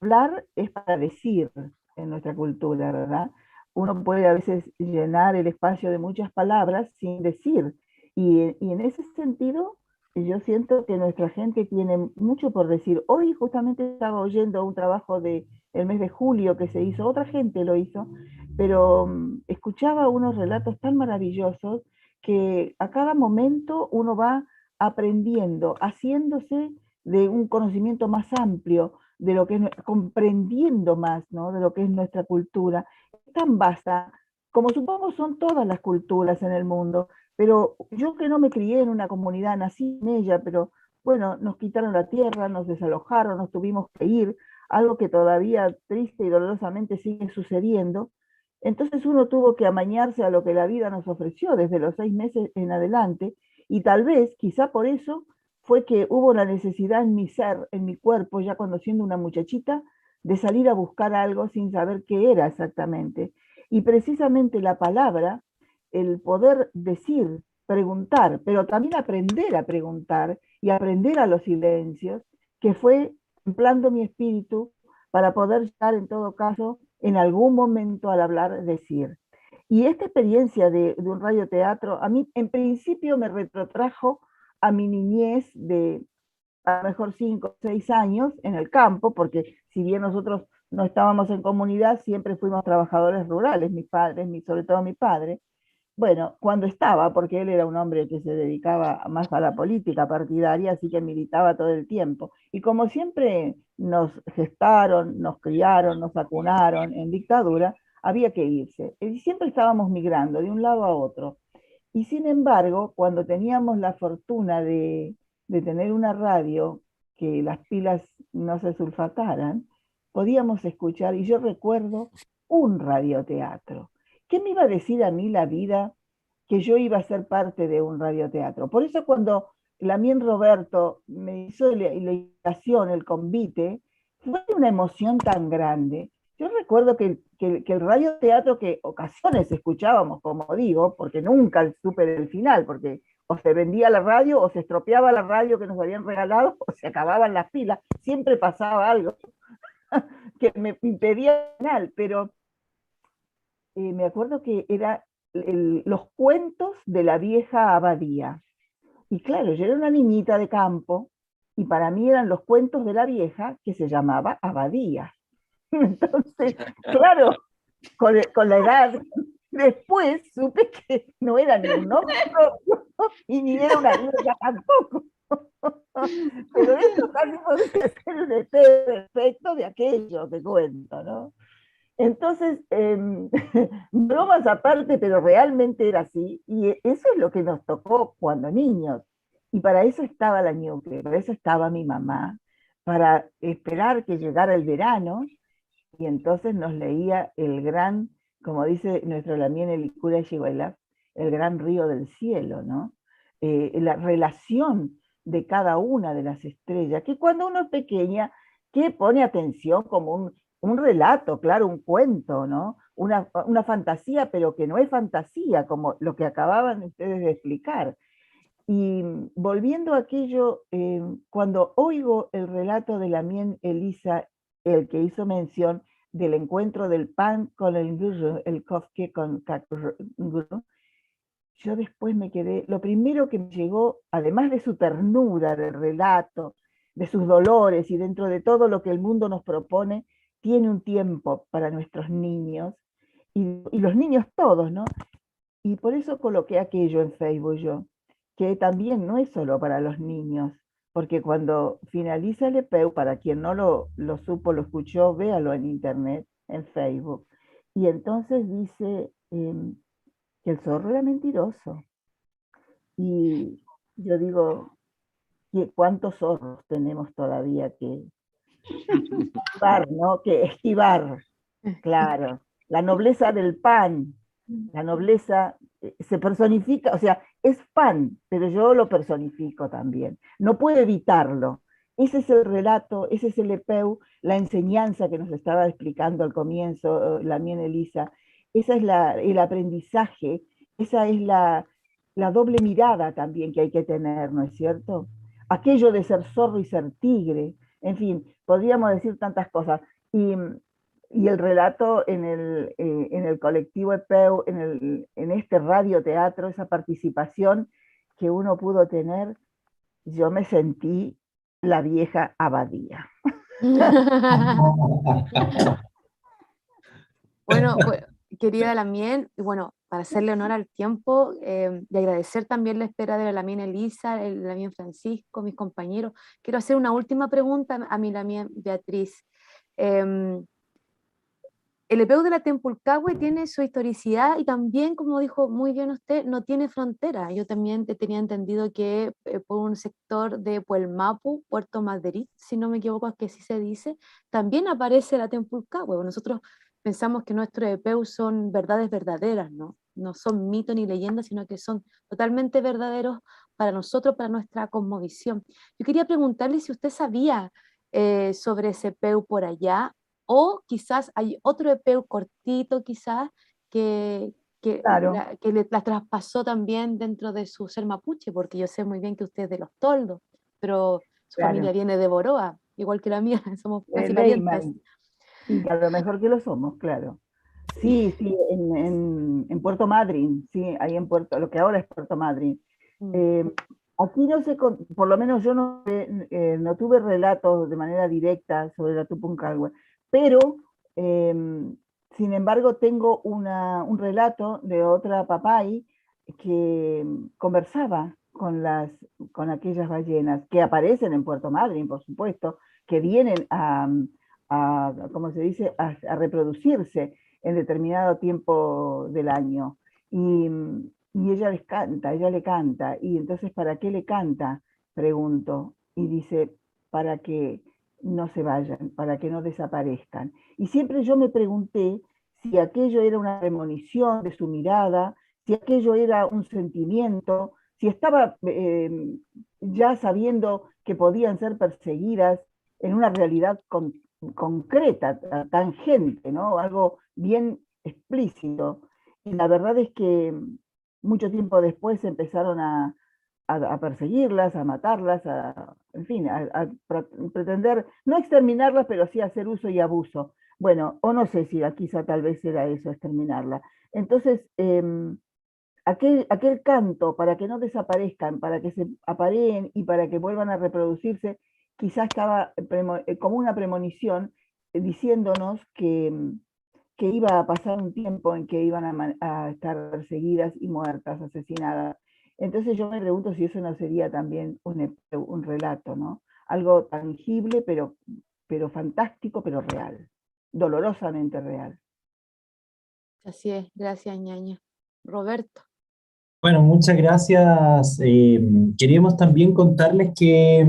hablar es para decir en nuestra cultura, ¿verdad? Uno puede a veces llenar el espacio de muchas palabras sin decir, y en ese sentido yo siento que nuestra gente tiene mucho por decir. Hoy justamente estaba oyendo un trabajo del mes de julio que se hizo, otra gente lo hizo, pero escuchaba unos relatos tan maravillosos que a cada momento uno va aprendiendo, haciéndose de un conocimiento más amplio, de lo que es, comprendiendo más, ¿no?, de lo que es nuestra cultura. Es tan vasta, como supongo son todas las culturas en el mundo, pero yo que no me crié en una comunidad, nací en ella, pero bueno, nos quitaron la tierra, nos desalojaron, nos tuvimos que ir, algo que todavía triste y dolorosamente sigue sucediendo. Entonces uno tuvo que amañarse a lo que la vida nos ofreció desde los 6 meses en adelante, y tal vez, quizá por eso, fue que hubo la necesidad en mi ser, en mi cuerpo, ya cuando siendo una muchachita, de salir a buscar algo sin saber qué era exactamente. Y precisamente la palabra, el poder decir, preguntar, pero también aprender a preguntar y aprender a los silencios, que fue templando mi espíritu para poder estar en todo caso en algún momento al hablar decir. Y esta experiencia de un radioteatro a mí en principio me retrotrajo a mi niñez de a lo mejor 5 o 6 años en el campo, porque si bien nosotros no estábamos en comunidad, siempre fuimos trabajadores rurales, mis padres, sobre todo mi padre. Bueno, cuando estaba, porque él era un hombre que se dedicaba más a la política partidaria, así que militaba todo el tiempo. Y como siempre nos gestaron, nos criaron, nos vacunaron en dictadura, había que irse. Y siempre estábamos migrando de un lado a otro. Y sin embargo, cuando teníamos la fortuna de tener una radio, que las pilas no se sulfataran, podíamos escuchar, y yo recuerdo un radioteatro. ¿Qué me iba a decir a mí la vida que yo iba a ser parte de un radioteatro? Por eso cuando Lamien Roberto me hizo la invitación, el convite, fue una emoción tan grande. Yo recuerdo que el radioteatro, que ocasiones escuchábamos, como digo, porque nunca supe del final, porque o se vendía la radio, o se estropeaba la radio que nos habían regalado, o se acababan las pilas, siempre pasaba algo que me impedía el final, pero me acuerdo que era los cuentos de la vieja abadía. Y claro, yo era una niñita de campo, y para mí eran los cuentos de la vieja, que se llamaba Abadía. Entonces, claro, con la edad, después supe que no era ni un nombre propio, y ni era una vieja tampoco. Pero eso casi podría ser un efecto de aquello que cuento, ¿no? Entonces, bromas aparte, pero realmente era así, y eso es lo que nos tocó cuando niños. Y para eso estaba la ñuque, para eso estaba mi mamá, para esperar que llegara el verano, y entonces nos leía el gran, como dice nuestro Lamien Elikura Shiguelaf, el gran río del cielo, ¿no? La relación de cada una de las estrellas, que cuando uno es pequeña, que pone atención como un relato, claro, un cuento, ¿no? Una fantasía, pero que no es fantasía, como lo que acababan ustedes de explicar. Y volviendo a aquello, cuando oigo el relato de Lamien Elisa, el que hizo mención del encuentro del pan con el nguru, el kofke con nguru, yo después me quedé, lo primero que me llegó, además de su ternura, del relato, de sus dolores, y dentro de todo lo que el mundo nos propone, tiene un tiempo para nuestros niños, y los niños todos, ¿no? Y por eso coloqué aquello en Facebook yo, que también no es solo para los niños, porque cuando finaliza el EPEU, para quien no lo supo, lo escuchó, véalo en internet, en Facebook, y entonces dice que el zorro era mentiroso. Y yo digo, ¿cuántos zorros tenemos todavía que esquivar, ¿no? Que esquivar, claro. La nobleza del pan, la nobleza se personifica, o sea, es pan, pero yo lo personifico también. No puedo evitarlo. Ese es el relato, ese es el EPEU, la enseñanza que nos estaba explicando al comienzo Lamien Elisa. Ese es el aprendizaje, esa es la doble mirada también que hay que tener, ¿no es cierto? Aquello de ser zorro y ser tigre, en fin, podríamos decir tantas cosas. Y el relato en el colectivo EPEU, en este radioteatro, esa participación que uno pudo tener, yo me sentí la vieja abadía. Bueno, querida Lamien, y bueno, para hacerle honor al tiempo y agradecer también la espera de la Lamien Elisa, el Lamien Francisco, mis compañeros, quiero hacer una última pregunta a mi Lamien Beatriz. El EPEU de la Tempulcahue tiene su historicidad y también, como dijo muy bien usted, no tiene frontera. Yo también tenía entendido que por un sector de Puelmapu, Puerto Madrid, si no me equivoco es que así se dice, también aparece la Tempulcahue. Nosotros pensamos que nuestros EPEU son verdades verdaderas, ¿no? No son mito ni leyenda, sino que son totalmente verdaderos para nosotros, para nuestra cosmovisión. Yo quería preguntarle si usted sabía sobre ese EPEU por allá, o quizás hay otro EPEU cortito quizás Claro, que la traspasó también dentro de su ser mapuche, porque yo sé muy bien que usted es de Los Toldos, pero su familia claro. viene de Boroa, igual que la mía, somos casi parientes. Leyman, y a lo mejor que lo somos, claro. Sí, sí, en Puerto Madryn, sí, ahí en Puerto, lo que ahora es Puerto Madryn. Mm. Aquí no sé, por lo menos yo no tuve relatos de manera directa sobre la Tupuncahue, pero sin embargo tengo un relato de otra papay que conversaba con aquellas ballenas que aparecen en Puerto Madryn, por supuesto, que vienen ¿cómo se dice?, a reproducirse en determinado tiempo del año. Y ella le canta, y entonces, ¿para qué le canta? Pregunto, y dice, para que no se vayan, para que no desaparezcan. Y siempre yo me pregunté si aquello era una premonición de su mirada, si aquello era un sentimiento, si estaba ya sabiendo que podían ser perseguidas en una realidad concreta, tangente, ¿no? Algo bien explícito. Y la verdad es que mucho tiempo después empezaron a perseguirlas, a matarlas, en fin, a pretender, no exterminarlas, pero sí hacer uso y abuso. Bueno, o no sé si quizá tal vez era eso, exterminarla. Entonces, aquel canto para que no desaparezcan, para que se apareen y para que vuelvan a reproducirse, quizás estaba como una premonición diciéndonos que iba a pasar un tiempo en que iban a estar perseguidas y muertas, asesinadas. Entonces yo me pregunto si eso no sería también un relato, ¿no? Algo tangible, pero fantástico, pero real, dolorosamente real. Así es, gracias ñaña. Roberto. Bueno, muchas gracias. Queríamos también contarles que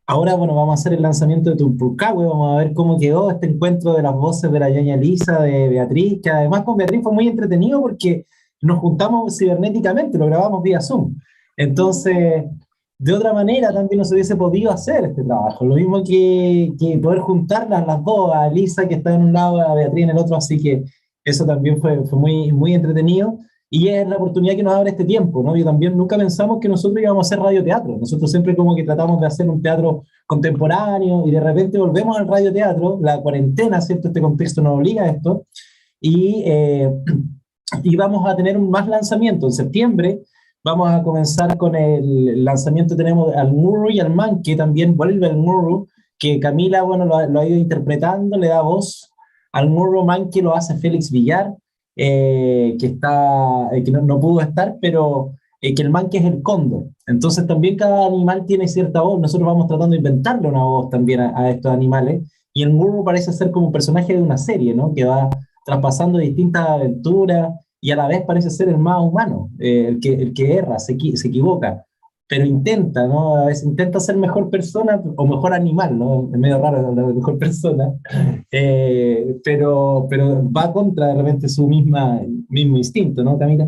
ahora, bueno, vamos a hacer el lanzamiento de Tumpulcahue, vamos a ver cómo quedó este encuentro de las voces de la ñaña Lisa, de Beatriz, que además con Beatriz fue muy entretenido porque nos juntamos cibernéticamente, lo grabamos vía Zoom. Entonces, de otra manera también no se hubiese podido hacer este trabajo. Lo mismo que poder juntarlas las dos, a Lisa que está en un lado, a Beatriz en el otro, así que eso también fue muy, muy entretenido. Y es la oportunidad que nos abre este tiempo, ¿no? Yo también nunca pensamos que nosotros íbamos a hacer radioteatro. Nosotros siempre como que tratamos de hacer un teatro contemporáneo y de repente volvemos al radioteatro. La cuarentena, ¿cierto? Este contexto nos obliga a esto. Y vamos a tener más lanzamiento. En septiembre vamos a comenzar con el lanzamiento. Tenemos al Murru y al Man, que también vuelve el Murru, que Camila, bueno, lo ha ido interpretando, le da voz al Murru. Man, que lo hace Félix Villar. Que no pudo estar, pero que el manque es el cóndor. Entonces también cada animal tiene cierta voz. Nosotros vamos tratando de inventarle una voz también a estos animales. Y el Murro parece ser como un personaje de una serie, ¿no? Que va traspasando distintas aventuras y a la vez parece ser el más humano, el que erra, se equivoca, pero intenta, ¿no? A veces intenta ser mejor persona o mejor animal, ¿no? Es medio raro hablar de mejor persona, pero va contra de repente su mismo instinto, ¿no, Camila?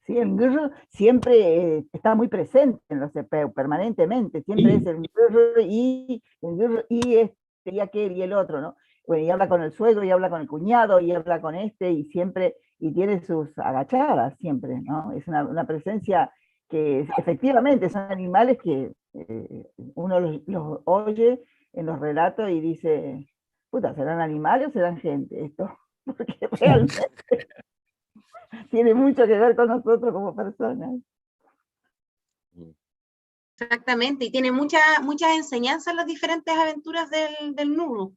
Sí, el ngurru siempre está muy presente en los EPEU, permanentemente, siempre Sí. es el ngurru y aquel y el otro, ¿no? Bueno, y habla con el suegro, y habla con el cuñado, y habla con este, y siempre, y tiene sus agachadas siempre, ¿no? Es una presencia que efectivamente son animales que uno los oye en los relatos y dice, puta, ¿serán animales o serán gente esto? Porque realmente tiene mucho que ver con nosotros como personas. Exactamente, y tiene muchas enseñanzas las diferentes aventuras del Nuru.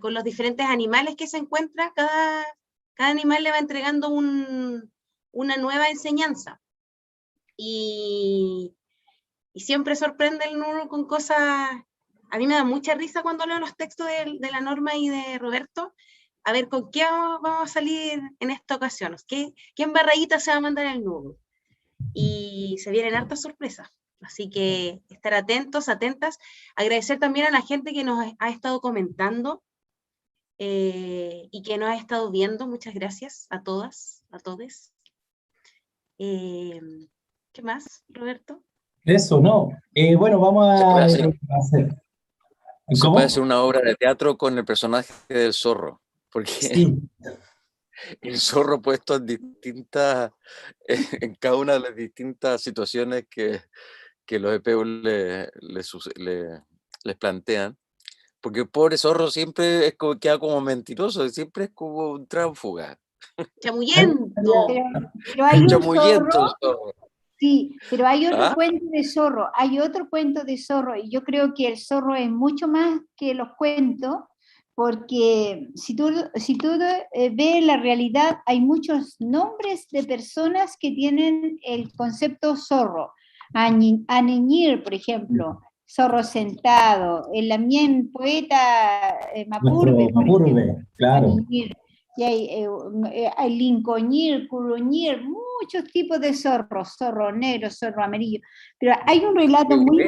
con los diferentes animales que se encuentra, cada animal le va entregando una nueva enseñanza. Y siempre sorprende el Nuru con cosas. A mí me da mucha risa cuando leo los textos de la Norma y de Roberto, a ver con qué vamos a salir en esta ocasión, qué embarradita se va a mandar el Nuru. Y se vienen hartas sorpresas. Así que estar atentos, atentas. Agradecer también a la gente que nos ha estado comentando y que nos ha estado viendo. Muchas gracias a todas, a todos. ¿Qué más, Roberto? Eso, no. Bueno, vamos a hacer. Se ¿Cómo? puede hacer una obra de teatro con el personaje del zorro, porque Sí. el zorro puesto en cada una de las distintas situaciones que los EPU les plantean, porque el pobre zorro siempre queda como mentiroso, siempre es como un tránsfuga. Chamullento. Pero hay un Chamullento zorro. Sí, pero hay otro ¿Ah? cuento de zorro, hay otro cuento de zorro, y yo creo que el zorro es mucho más que los cuentos, porque si tú ves la realidad, hay muchos nombres de personas que tienen el concepto zorro. Aneñir, por ejemplo, zorro sentado, el Lamien, poeta Mapurbe, por ejemplo, claro. Aneñir. Y hay lincoñir, curuñir, muchos tipos de zorros, zorro negro, zorro amarillo. Pero hay un relato muy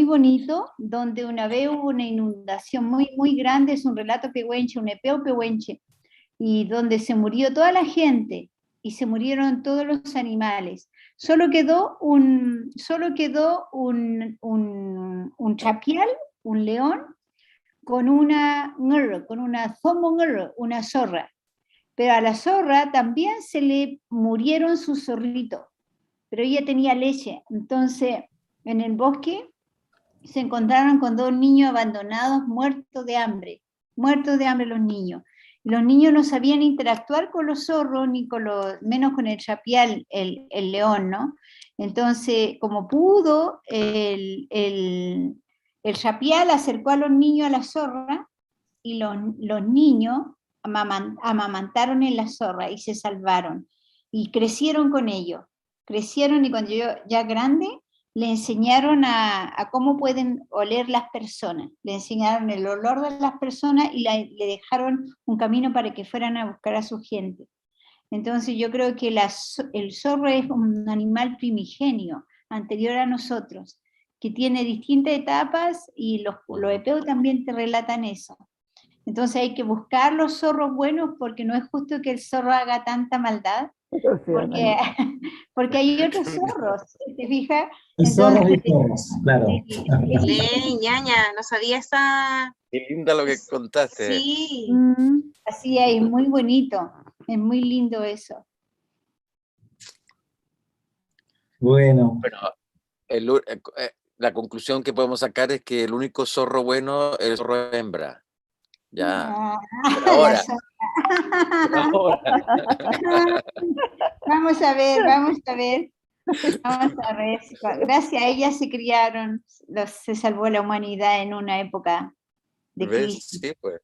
bonito, donde una vez hubo una inundación muy grande, es un relato pehuenche, un epeo pehuenche, y donde se murió toda la gente, y se murieron todos los animales. Solo quedó un chapial, un león, con una zomo ngr, una zorra. Pero a la zorra también se le murieron sus zorritos, pero ella tenía leche. Entonces, en el bosque se encontraron con 2 niños abandonados, muertos de hambre los niños. Los niños no sabían interactuar con los zorros, ni menos con el chapial, el león, ¿no? Entonces, como pudo, el chapial acercó a los niños a la zorra, y los niños amamantaron en la zorra y se salvaron. Y crecieron con ellos. Crecieron, y cuando yo ya grande, le enseñaron a cómo pueden oler las personas. Le enseñaron el olor de las personas y le dejaron un camino para que fueran a buscar a su gente. Entonces yo creo que el zorro es un animal primigenio, anterior a nosotros, que tiene distintas etapas, y los epeos también te relatan eso. Entonces hay que buscar los zorros buenos, porque no es justo que el zorro haga tanta maldad, porque hay otros zorros, ¿te fijas? Zorros y zorros, claro. Ñaña, no sabía esa. Qué linda lo que contaste. Sí. Así es, muy bonito, es muy lindo eso. Bueno, la conclusión que podemos sacar es que el único zorro bueno es el zorro hembra. Ya. Ahora. Vamos a ver. Gracias a ella se criaron, se salvó la humanidad en una época de crisis. Sí, pues.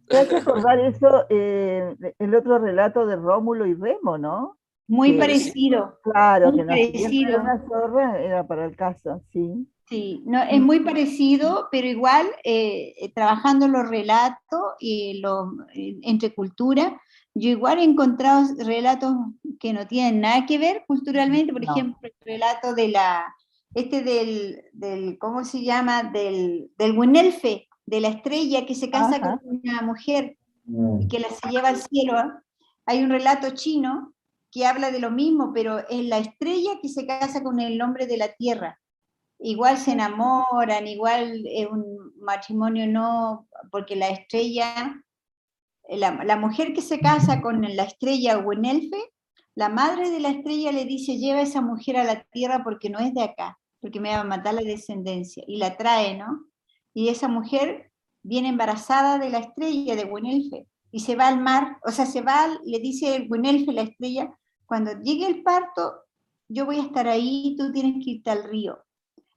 ¿Te hace acordar eso, el otro relato de Rómulo y Remo, no? Muy parecido. Claro, muy que parecido. Una zorra era para el caso, sí. Sí, no, es muy parecido, pero igual trabajando los relatos y entre cultura, yo igual he encontrado relatos que no tienen nada que ver culturalmente, por ejemplo, el relato de del ¿cómo se llama? Del Winelfe, de la estrella que se casa con una mujer y que se lleva al cielo. Hay un relato chino que habla de lo mismo, pero es la estrella que se casa con el hombre de la tierra. Igual se enamoran, igual es un matrimonio no, porque la estrella, la mujer que se casa con la estrella Winelfe, la madre de la estrella le dice: lleva a esa mujer a la tierra porque no es de acá, porque me va a matar la descendencia, y la trae, ¿no? Y esa mujer viene embarazada de la estrella de Winelfe, y se va al mar, o sea, le dice el Winelfe, la estrella: cuando llegue el parto, yo voy a estar ahí, tú tienes que irte al río.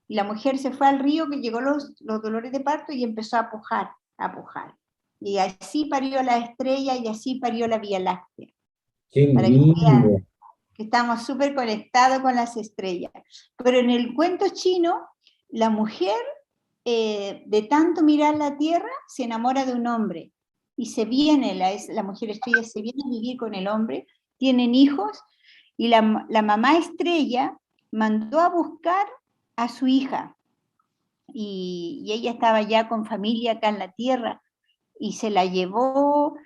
y la mujer se fue al río, que llegó los dolores de parto y empezó a pujar, a pujar. Y así parió la estrella y así parió la Vía Láctea. Qué Para que lindo. vean que estamos súper conectados con las estrellas. Pero en el cuento chino, la mujer, de tanto mirar la tierra, se enamora de un hombre. Y se viene, la mujer estrella se viene a vivir con el hombre, tienen hijos, y la mamá estrella mandó a buscar a su hija. Y ella estaba ya con familia acá en la tierra, y se la llevó,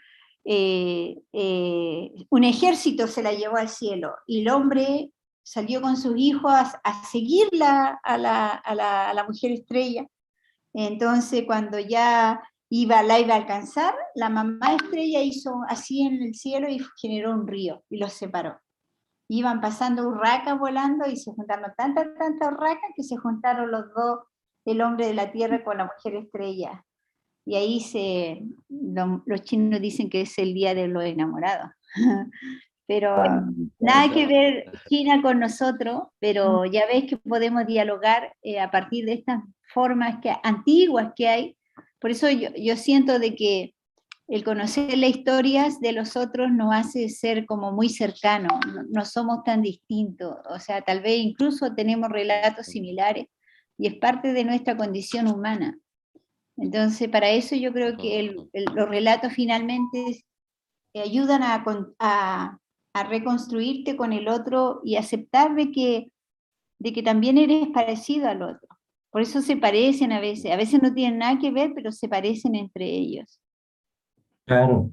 un ejército se la llevó al cielo, y el hombre salió con sus hijos a seguirla a la mujer estrella. Entonces cuando ya la iba a alcanzar, la mamá estrella hizo así en el cielo y generó un río y los separó. Iban pasando urracas volando y se juntaron tantas urracas que se juntaron los dos, el hombre de la tierra con la mujer estrella. Y ahí los chinos dicen que es el día de los enamorados. Pero nada que ver China con nosotros, pero ya ves que podemos dialogar a partir de estas formas antiguas que hay. Por eso yo siento de que el conocer las historias de los otros nos hace ser como muy cercanos, no somos tan distintos, o sea, tal vez incluso tenemos relatos similares, y es parte de nuestra condición humana. Entonces, para eso yo creo que los relatos finalmente ayudan a reconstruirte con el otro y aceptar de que también eres parecido al otro. Por eso se parecen a veces no tienen nada que ver, pero se parecen entre ellos. Claro.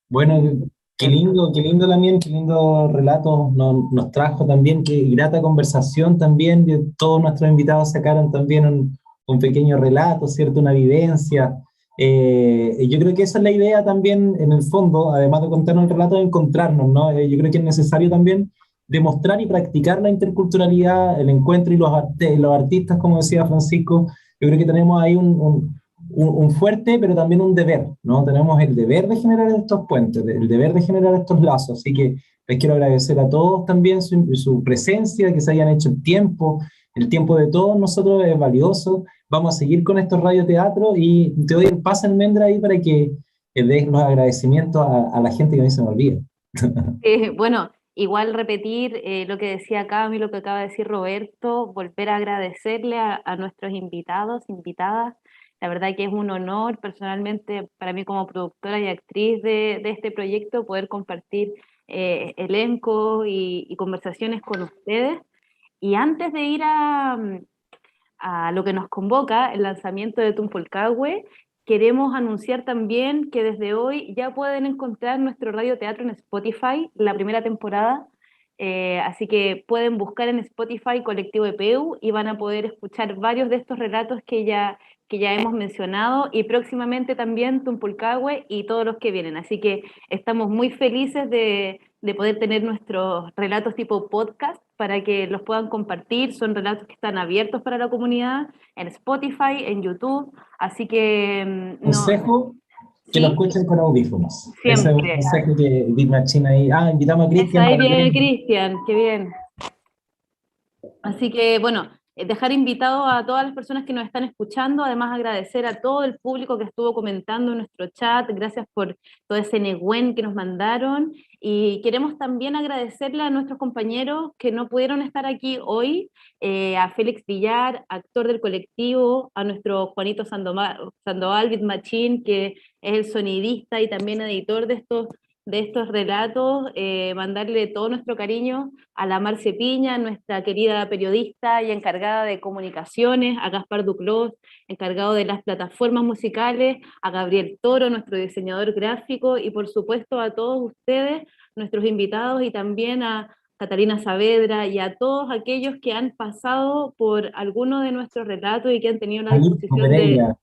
Bueno, qué lindo también, qué lindo relato nos trajo también, qué grata conversación también, de todos nuestros invitados sacaron también un pequeño relato, ¿cierto? Una vivencia. Yo creo que esa es la idea también, en el fondo, además de contarnos el relato, de encontrarnos, ¿no? Yo creo que es necesario también demostrar y practicar la interculturalidad, el encuentro y los artistas, como decía Francisco. Yo creo que tenemos ahí un fuerte, pero también un deber, ¿no? Tenemos el deber de generar estos puentes, el deber de generar estos lazos, así que les quiero agradecer a todos también su presencia, que se hayan hecho el tiempo de todos nosotros es valioso. Vamos a seguir con estos radioteatros y te doy el pase, Almendra, ahí para que des los agradecimientos a la gente que a mí se me olvida. Bueno, igual repetir lo que decía Cami, lo que acaba de decir Roberto, volver a agradecerle a nuestros invitados, invitadas. La verdad que es un honor personalmente para mí como productora y actriz de este proyecto poder compartir elenco y conversaciones con ustedes. Y antes de ir a lo que nos convoca, el lanzamiento de Tumpulcahue, queremos anunciar también que desde hoy ya pueden encontrar nuestro radioteatro en Spotify, la primera temporada. Así que pueden buscar en Spotify Colectivo EPEU y van a poder escuchar varios de estos relatos que ya hemos mencionado, y próximamente también Tumpulcahue y todos los que vienen. Así que estamos muy felices de poder tener nuestros relatos tipo podcast para que los puedan compartir. Son relatos que están abiertos para la comunidad en Spotify, en YouTube. Así que Consejo, que lo escuchen con audífonos. Siempre. Ese es un consejo que Big Machine ahí. Invitamos a Cristian. Ahí viene Cristian, qué bien. Así que, bueno, dejar invitado a todas las personas que nos están escuchando, además agradecer a todo el público que estuvo comentando en nuestro chat, gracias por todo ese negüen que nos mandaron, y queremos también agradecerle a nuestros compañeros que no pudieron estar aquí hoy, a Félix Villar, actor del colectivo, a nuestro Juanito Sandoval, Beat Machine, que es el sonidista y también editor de estos relatos, mandarle todo nuestro cariño a la Marce Piña, nuestra querida periodista y encargada de comunicaciones, a Gaspar Duclos, encargado de las plataformas musicales, a Gabriel Toro, nuestro diseñador gráfico, y por supuesto a todos ustedes, nuestros invitados, y también a Catalina Saavedra y a todos aquellos que han pasado por alguno de nuestros relatos y que han tenido la disposición de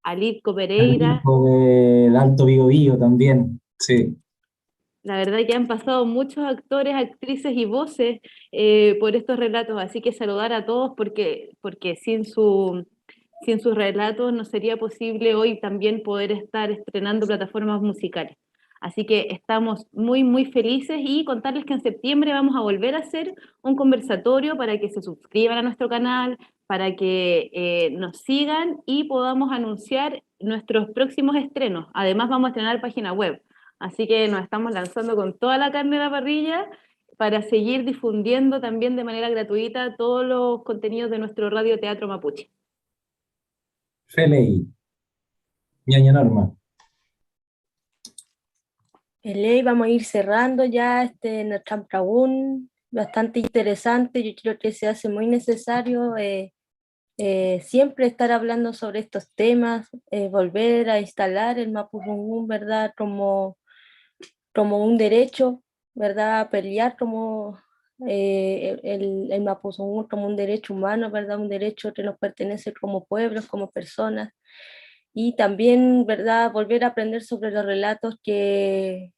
Alitco Pereira. Del Alto Biobío también, sí. La verdad que han pasado muchos actores, actrices y voces por estos relatos, así que saludar a todos porque sin sus relatos no sería posible hoy también poder estar estrenando plataformas musicales. Así que estamos muy, muy felices y contarles que en septiembre vamos a volver a hacer un conversatorio para que se suscriban a nuestro canal, para que nos sigan y podamos anunciar nuestros próximos estrenos. Además vamos a estrenar página web, así que nos estamos lanzando con toda la carne de la parrilla para seguir difundiendo también de manera gratuita todos los contenidos de nuestro radioteatro mapuche. Feley, ñaña Norma. Ley, vamos a ir cerrando ya nuestra pregunta, bastante interesante. Yo creo que se hace muy necesario siempre estar hablando sobre estos temas, volver a instalar el mapudungún, ¿verdad? Como un derecho, ¿verdad? Pelear como el mapudungún como un derecho humano, ¿verdad? Un derecho que nos pertenece como pueblos, como personas. Y también, ¿verdad?, volver a aprender sobre los relatos que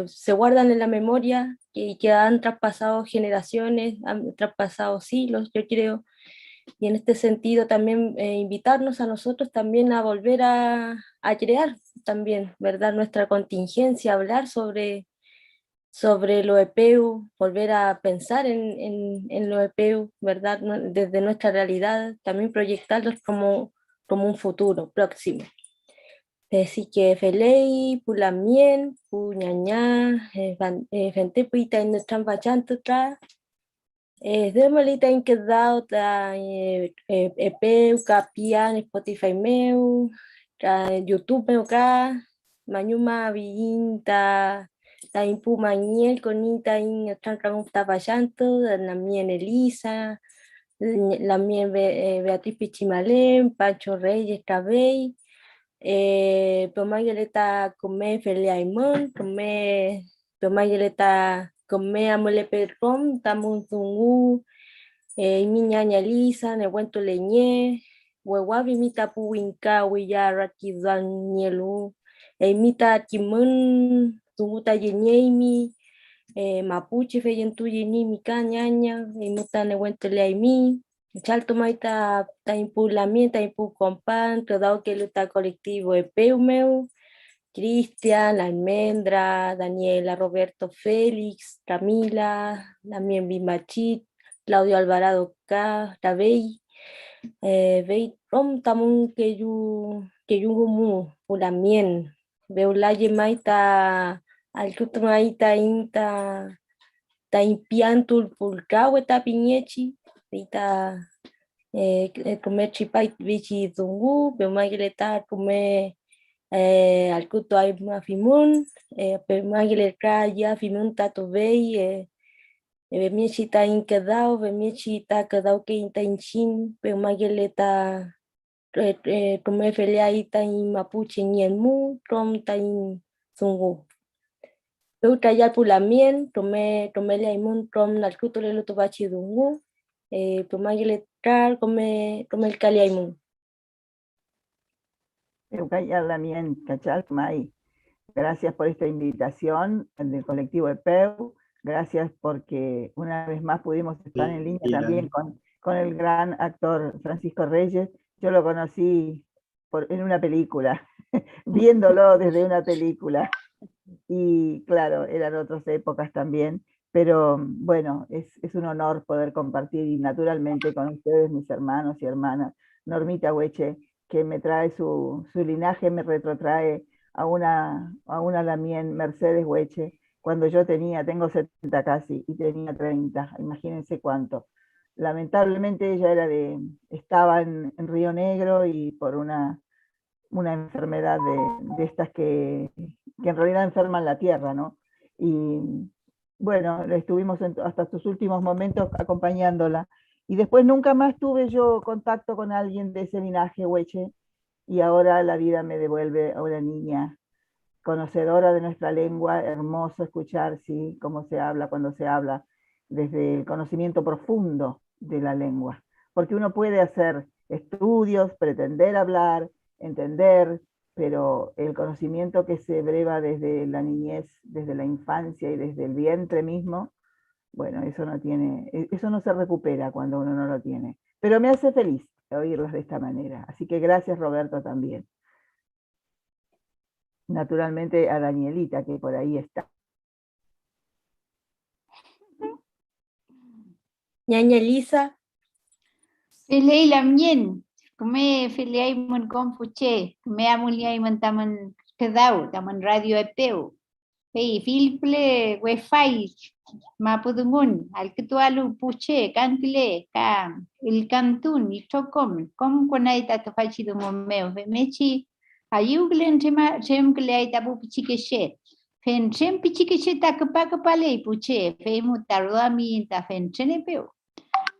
se guardan en la memoria y que han traspasado generaciones, han traspasado siglos, yo creo. Y en este sentido también invitarnos a nosotros también a volver a crear también, ¿verdad?, nuestra contingencia, hablar sobre lo EPEU, volver a pensar en lo EPEU, ¿verdad?, desde nuestra realidad, también proyectarlos como un futuro próximo. Así que Felei, Pulamien, Puñañá, Fente Puita en el Trampachanto, Demalita en quedado, EP, Capian, Spotify meu, YouTube meu acá, Mañuma, Villinta, Taimpu Mañel, Conita, in el Trampachanto, la mien Elisa, la mien Beatriz Pichimalén, Pancho Reyes, Cabey, Pomayeleta come Feliaimon, come Pomayeleta come Amole Perrom, Tamunzungu, Miñaña Lisa, Nehuento Leñé, Huehuavi Mita Puinca, Huillarra Kidanielu, Mita Timun, Tunguta Yeñeimi, Mapuche Feyentu Yenimi Cañaña, Muta Nehuento Leaimi. Chalto maita taimpu lamien, taimpu compan, todo que luta colectivo Epeumeu, Cristian, Almendra, Daniela, Roberto, Félix, Camila, también Bimachit, Claudio Alvarado K, Rabey, Vei Rom Tamun que yugumu, Pulamien, Beulaye maita, Alcuto maita inta, Taimpiantul Pulcawe Tapiñechi, Ita comer chipay bichi zungu, bemagileta comer alcuto ay mafimun, bemagileta ya fimun tato vei, bemiechita inquedao, bemiechita quedao que inta inchin, bemagileta comer feliaita in mapuche ñenmu, trom ta in zungu. Euta ya pulamien, tome le imun trom alcuto le lo tobachi zungu. Pumagile come el caliaimun. Gracias por esta invitación del colectivo EPEU, gracias porque una vez más pudimos estar en línea también con el gran actor Francisco Reyes. Yo lo conocí en una película, viéndolo desde una película, y claro, eran otras épocas también. Pero bueno, es un honor poder compartir y naturalmente con ustedes, mis hermanos y hermanas. Normita Hueche, que me trae su linaje, me retrotrae a una Lamien Mercedes Hueche, cuando yo tengo 70 casi, y tenía 30, imagínense cuánto. Lamentablemente ella estaba en Río Negro y por una enfermedad de estas que en realidad enferman la tierra, ¿no? Y bueno, estuvimos hasta sus últimos momentos acompañándola. Y después nunca más tuve yo contacto con alguien de ese linaje Hueche, y ahora la vida me devuelve a una niña conocedora de nuestra lengua. Hermoso escuchar, sí, cómo se habla cuando se habla desde el conocimiento profundo de la lengua. Porque uno puede hacer estudios, pretender hablar, entender, pero el conocimiento que se breva desde la niñez, desde la infancia y desde el vientre mismo, bueno, eso no se recupera cuando uno no lo tiene. Pero me hace feliz oírlos de esta manera. Así que gracias, Roberto, también. naturalmente a Danielita, que por ahí está. Ñaña Elisa, Felei lamien, come felei mon compuche, come amulia y montaman quedau, taman radio epeu. Hey, filple, wifi, mapudungun, al que tu alu puche, cantile, ca, el cantun, y chocom, com conai tato fachi du momeo, mechi, ayuglen chem que le hay tabu pichiqueche, fen chem pichiqueche takapale, puche, fe mutardoami, ta fen chenepeo.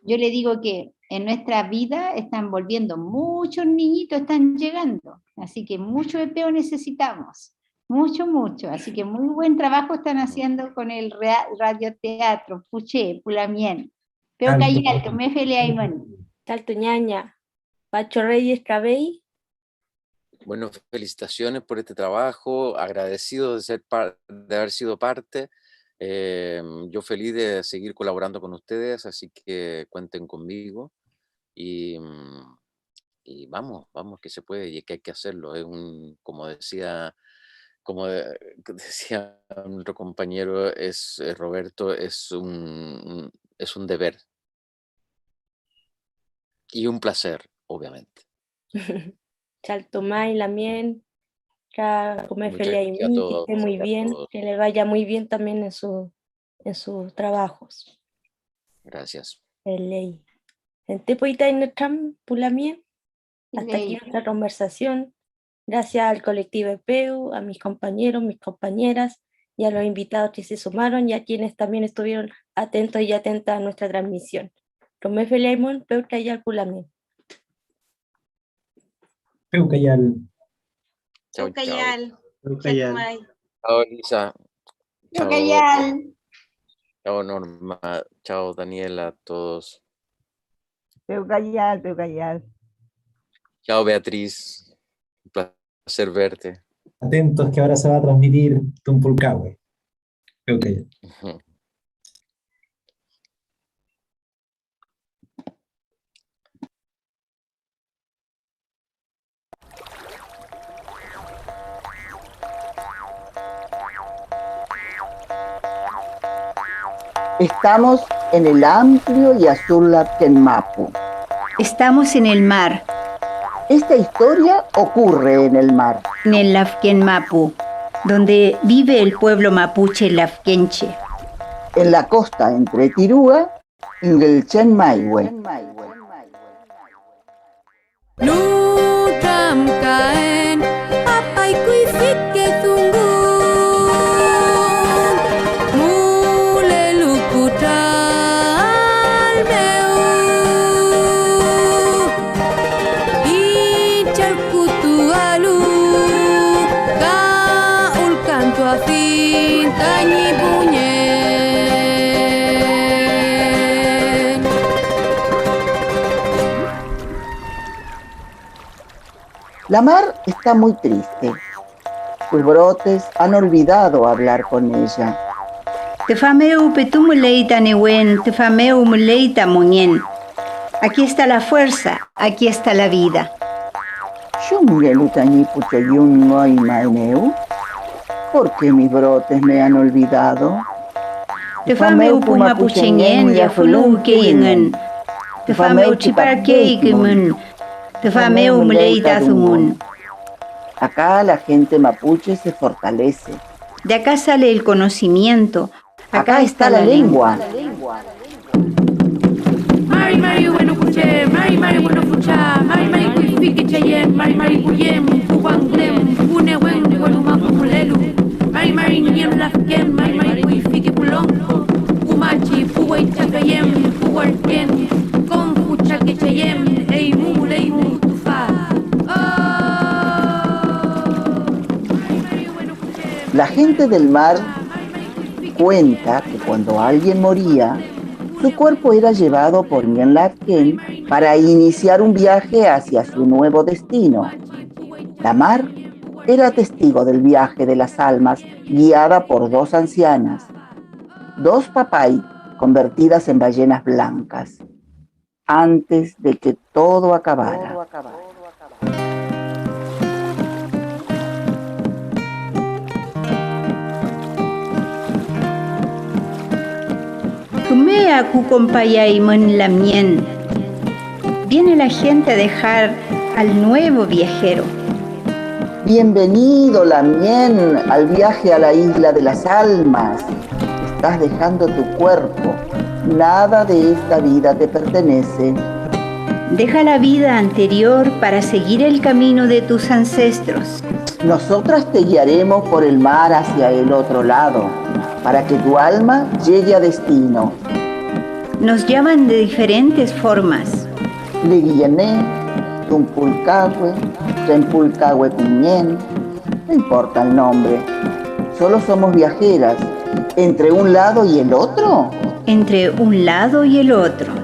Yo le digo que en nuestra vida están volviendo, muchos niñitos están llegando, así que mucho epeo necesitamos. Mucho, mucho. Así que muy buen trabajo están haciendo con el radioteatro. Puché, Pulamien. Pero callal, que me fele Ayman. Salto Ñaña, Pacho Reyes Cabey, Bueno, felicitaciones por este trabajo, agradecido de haber sido parte. Yo feliz de seguir colaborando con ustedes, así que cuenten conmigo. Y vamos, que se puede y que hay que hacerlo. Es como decía nuestro compañero Roberto, es un deber y un placer, obviamente. Salto May, Lamien, Come Muchas Felia y gracias a mí, que todos. esté muy bien, que le vaya muy bien también en sus trabajos. Gracias. Ley. Gente poita y Netram, Pulamien. Hasta aquí nuestra conversación. Gracias al colectivo EPEU, a mis compañeros, mis compañeras y a los invitados que se sumaron y a quienes también estuvieron atentos y atentas a nuestra transmisión. Romé Feliaimon, Peuca y Alpulamien. Peucayal. Chao, chao. Callal. Callal. Chao, Lisa. Yo callal. Chao, Norma. Chao, Daniela, a todos. Peucayal, Peucayal. Chao, Beatriz. Un placer verte. Atentos que ahora se va a transmitir Tumpulcahue. Peucayal. Estamos en el amplio y azul Latquenmapu. Estamos en el mar, Esta historia ocurre en el mar. en el Lafkenmapu, donde vive el pueblo mapuche Lafkenche. En la costa entre Tirúa y el Chenmaihue. Nukam kaen apai kuifik ke tunggun mule lukutal meu ichal kutualu kaul canto afin tañi puñen. La mar está muy triste. Sus brotes han olvidado hablar con ella. Tefameu petumuleita newen, tefameu muleita muñen. Aquí está la fuerza, aquí está la vida. ¿Por qué mis brotes me han olvidado? Tefameu pumapuchengen yafulu keingen. Tefameu chiparkeikimun. Tefameu muleita zumun. Acá la gente mapuche se fortalece. De acá sale el conocimiento. Acá está la lengua. Mari Mari bueno puche, Mari Mari bueno pucha, Mari Mari kuifiki chayen, Mari Mari kuyem, kubanglem, kunewen waluma kumulelu, Mari Mari niem lafken, Mari Mari kuifiki pulongo, kumachi puwai chakayem, puwarken, con pucha que chayem, eimu leimu tufa. La gente del mar cuenta que cuando alguien moría, su cuerpo era llevado por Ñan Latken para iniciar un viaje hacia su nuevo destino. La mar era testigo del viaje de las almas, guiada por dos ancianas, dos papay convertidas en ballenas blancas, antes de que todo acabara. Tumea cucompayay mon lamien. Viene la gente a dejar al nuevo viajero. Bienvenido, Lamien, al viaje a la isla de las almas. Estás dejando tu cuerpo. Nada de esta vida te pertenece. Deja la vida anterior para seguir el camino de tus ancestros. Nosotras te guiaremos por el mar hacia el otro lado, para que tu alma llegue a destino. Nos llaman de diferentes formas. Liguillené, Tumpulcahue, Trempulcahue Cuñén, no importa el nombre. Solo somos viajeras. ¿Entre un lado y el otro? Entre un lado y el otro.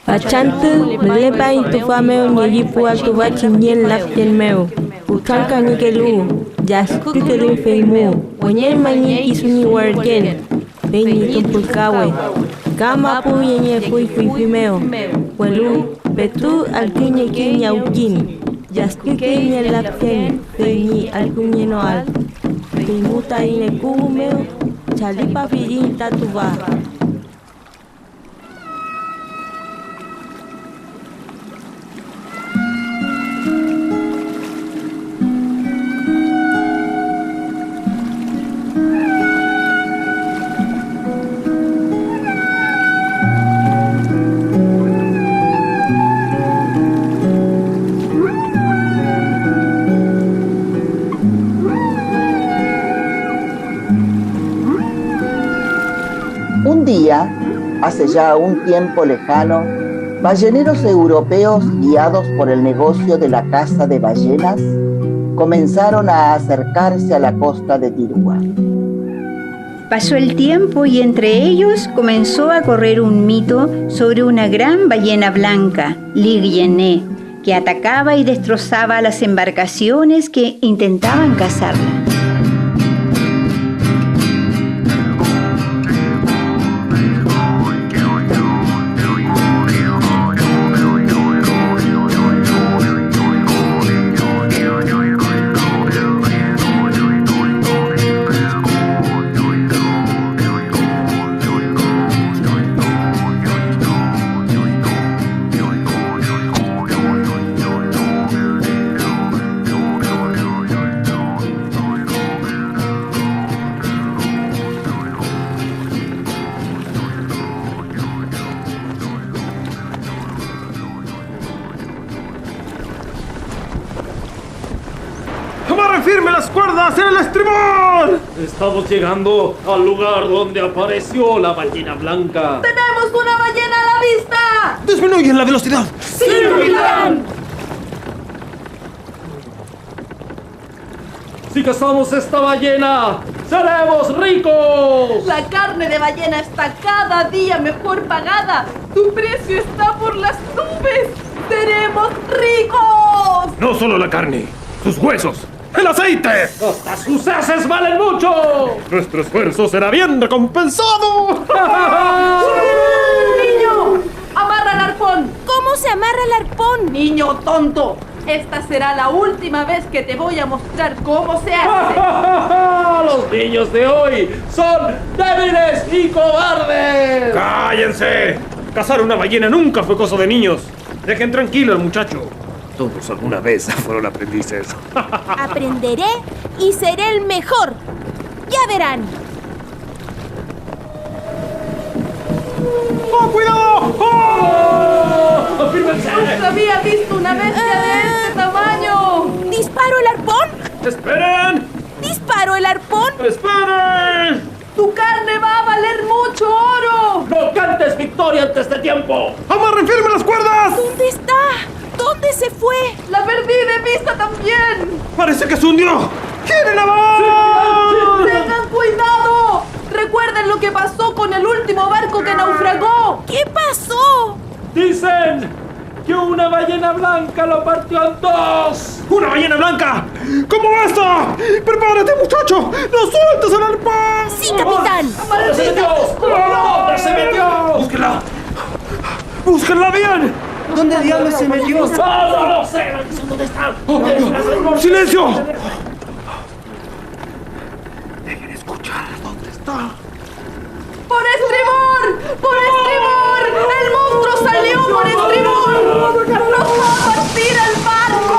Pachantu, melepa intufameo nyejipua tuva chinyen lafyen meo. Utanka nikelu, jaskutelu feimu. Onyen manyi kisuni wargen. Peñi tumpulkawe. Kama pu yenye fui meo. Welu, petu alkunye kinya ukin. Jaskutelu lafyen. Peñi alkunye noal. Peimuta ine kubu meo. Chalipa firin tatuva. Un día, hace ya un tiempo lejano, balleneros europeos guiados por el negocio de la caza de ballenas comenzaron a acercarse a la costa de Tirúa. Pasó el tiempo y entre ellos comenzó a correr un mito sobre una gran ballena blanca, Liguillené, que atacaba y destrozaba las embarcaciones que intentaban cazarla. ¡Firme las cuerdas en el estribor! Estamos llegando al lugar donde apareció la ballena blanca. ¡Tenemos una ballena a la vista! ¡Disminuyen la velocidad! ¡Sí, capitán! Si cazamos esta ballena, ¡seremos ricos! La carne de ballena está cada día mejor pagada. Tu precio está por las nubes. ¡Seremos ricos! No solo la carne, sus huesos. ¡El aceite! ¡Hasta sus heces valen mucho! ¡Nuestro esfuerzo será bien recompensado! ¡Niño! ¡Amarra el arpón! ¿Cómo se amarra el arpón? ¡Niño tonto! Esta será la última vez que te voy a mostrar cómo se hace. ¡Los niños de hoy son débiles y cobardes! ¡Cállense! Cazar una ballena nunca fue cosa de niños. Dejen tranquilo al muchacho. Todos alguna vez fueron aprendices. Aprenderé y seré el mejor. Ya verán. ¡Oh, cuidado! ¡Oh! ¡Afírmense! Nunca había visto una bestia de este tamaño. ¿Disparo el arpón? ¡Esperen! ¿Disparo el arpón? ¡Esperen! ¡Tu carne va a valer mucho oro! ¡No cantes victoria antes de tiempo! ¡Amarren firme las cuerdas! ¿Dónde está? ¿Dónde se fue? ¡La perdí de vista también! ¡Parece que se hundió! ¡Quieren abajo! ¡Tengan cuidado! Recuerden lo que pasó con el último barco que naufragó. ¿Qué pasó? Dicen que una ballena blanca lo partió en dos. ¡Una ballena blanca! ¿Cómo va esto? ¡Prepárate, muchacho! ¡No sueltes el arpón! ¡Sí, capitán! ¿Dónde se metió? ¿Dónde se metió? ¡Búsquenla! ¡Búsquenla bien! ¿Dónde diablos se metió? ¡No sé! ¿Dónde está? ¡Silencio! Dejen escuchar dónde está. ¡Por estribor! ¡Por estribor! ¡El monstruo salió por estribor! ¡Nos va a partir el barco!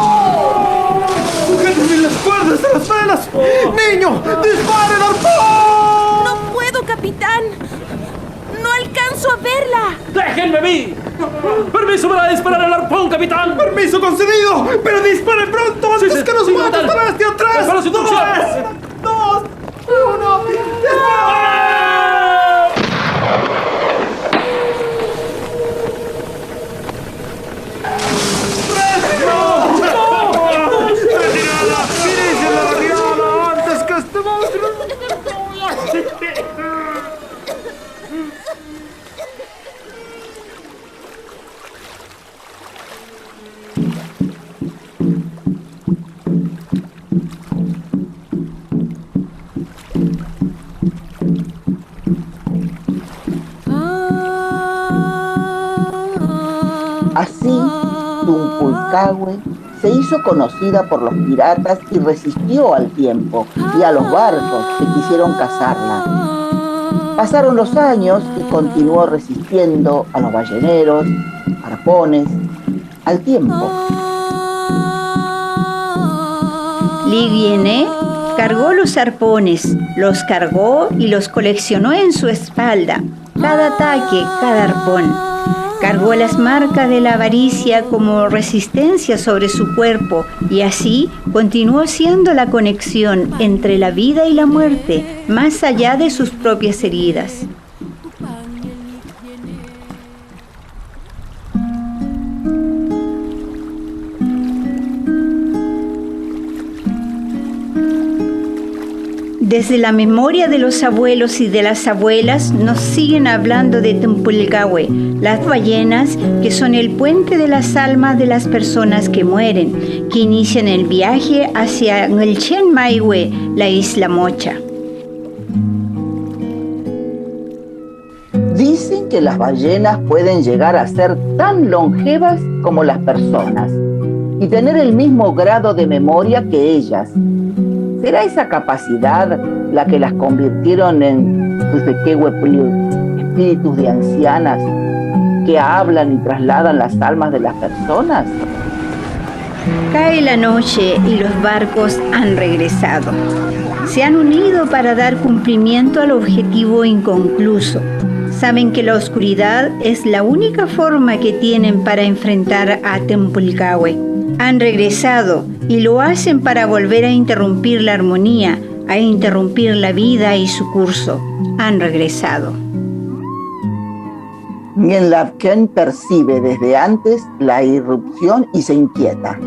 ¡Sujétenme las cuerdas de las velas! ¡Niño! ¡Dispare el arpón! No puedo, capitán. No alcanzo a verla. ¡Déjenme a mí! ¡Permiso para disparar el arpón, capitán! ¡Permiso concedido! ¡Pero dispare pronto antes que nos mate esta bestia! ¡3, 2, 2, 1! Así, Tumpulcahue se hizo conocida por los piratas y resistió al tiempo y a los barcos que quisieron cazarla. Pasaron los años y continuó resistiendo a los balleneros, arpones, al tiempo. Li cargó los arpones, los cargó y los coleccionó en su espalda, cada ataque, cada arpón. Cargó las marcas de la avaricia como resistencia sobre su cuerpo y así continuó siendo la conexión entre la vida y la muerte, más allá de sus propias heridas. Desde la memoria de los abuelos y de las abuelas nos siguen hablando de Tumpulcahue, las ballenas que son el puente de las almas de las personas que mueren, que inician el viaje hacia el Chen Maihue, la isla Mocha. Dicen que las ballenas pueden llegar a ser tan longevas como las personas y tener el mismo grado de memoria que ellas. ¿Será esa capacidad la que las convirtieron en espíritus de ancianas que hablan y trasladan las almas de las personas? Cae la noche y los barcos han regresado. Se han unido para dar cumplimiento al objetivo inconcluso. Saben que la oscuridad es la única forma que tienen para enfrentar a Tumpulcahue. Han regresado y lo hacen para volver a interrumpir la armonía, a interrumpir la vida y su curso. Han regresado. Genlabken percibe desde antes la irrupción y se inquieta.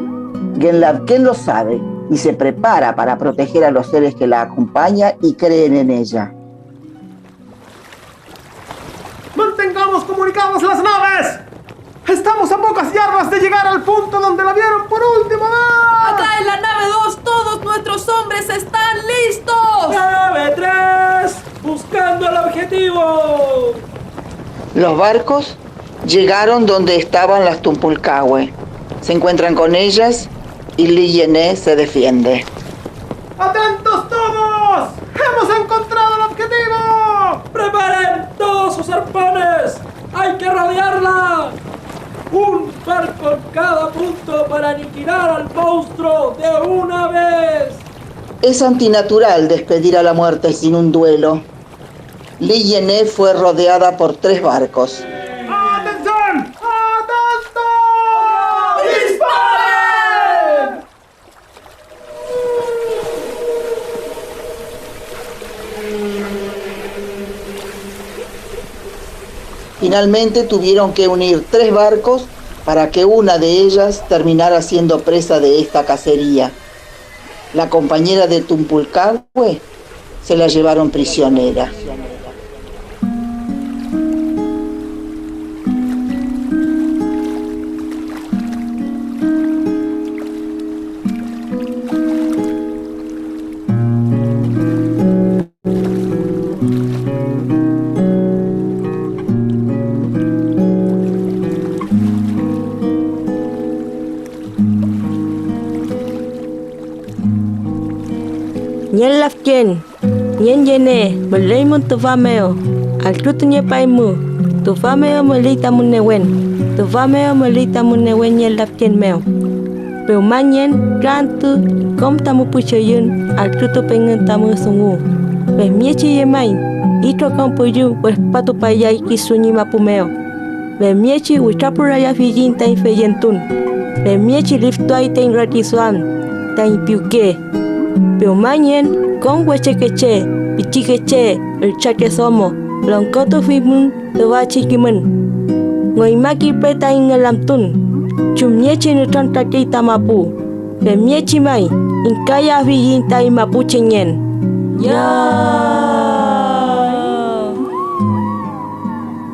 Genlabken lo sabe y se prepara para proteger a los seres que la acompañan y creen en ella. ¡Mantengamos comunicadas las naves! ¡Estamos a pocas yardas de llegar al punto donde la vieron por última vez! ¡Acá en la nave 2 todos nuestros hombres están listos! ¡Nave 3! ¡Buscando el objetivo! Los barcos llegaron donde estaban las Tumpulcahue. Se encuentran con ellas y Li Yené se defiende. ¡Atentos todos! ¡Hemos encontrado el objetivo! ¡Preparen todos sus arpones! ¡Hay que rodearla! ¡Un barco en cada punto para aniquilar al monstruo de una vez! Es antinatural despedir a la muerte sin un duelo. Li Yené fue rodeada por 3 barcos. ¡Atención! ¡Atento! ¡Disparen! Finalmente tuvieron que unir 3 barcos para que una de ellas terminara siendo presa de esta cacería. La compañera de Tumpulcahue se la llevaron prisionera. Genlabken, Nien yene, Malaymun tuvameo, altutunye paimu, tuvameo malita munewen, tuvameo malita munewen yelapken meo. Pero manyen, gantu, kom tamu puchayun, altutu pengen tamu sungu. Pues miechi yemain, ito kampuyu, pues patu payay kisunyi mapumeo. Pues miechi wichapuraya fijin tain feyentun. Pues miechi liftuay tain ratisuan, tain piuke. Pero manyen, con huechequeche, pichiqueche, el chaque somo, loncoto fimun, tewachi kimen. Ngoimaki peta ingalamtun. Chumiechi nutron taki tamapu. Pemiechi mai, inkaya fijin tain mapuchenyen.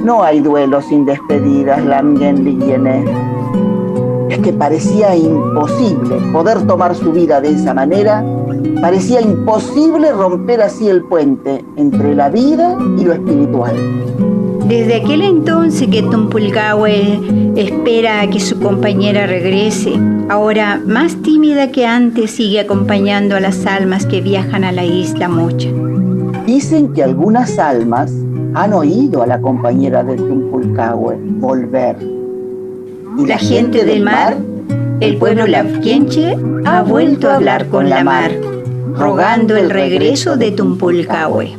No hay duelo sin despedidas, Lamien Liyené. Es que parecía imposible poder tomar su vida de esa manera, parecía imposible romper así el puente entre la vida y lo espiritual. Desde aquel entonces que Tumpulgahue espera a que su compañera regrese, ahora más tímida que antes sigue acompañando a las almas que viajan a la isla Mocha. Dicen que algunas almas han oído a la compañera de Tumpulgahue volver. Y la gente del mar, el pueblo Lafkenche, ha vuelto a hablar con la mar, rogando el regreso de Tumpulgahue.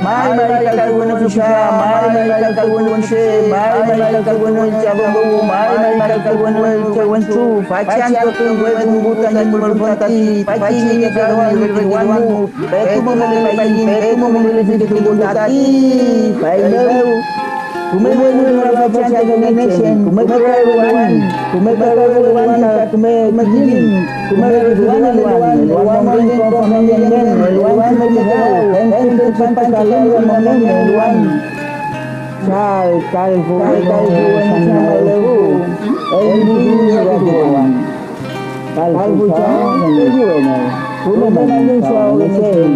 Mai kalkal bueno fusha, mai kalkal bueno she, mai kalkal bueno el chabongo, mai kalkal bueno el chawanchu, fachanto tu buen buta ni mulbontati, pachi ni karo ni reguanu, betu mo le payin, betu mo le fitu buntati, paileu. Kume bueno la fachanto de nechen, kume karawan, kume karawan, kume magin, kume karawan, luan mo rin ko pamilyan, luan mo rin en pantalon momen luan. Chal buwan sa malebu, ay hindi rabuan. Chal buwan na buwan. Kuno man din sa ogen.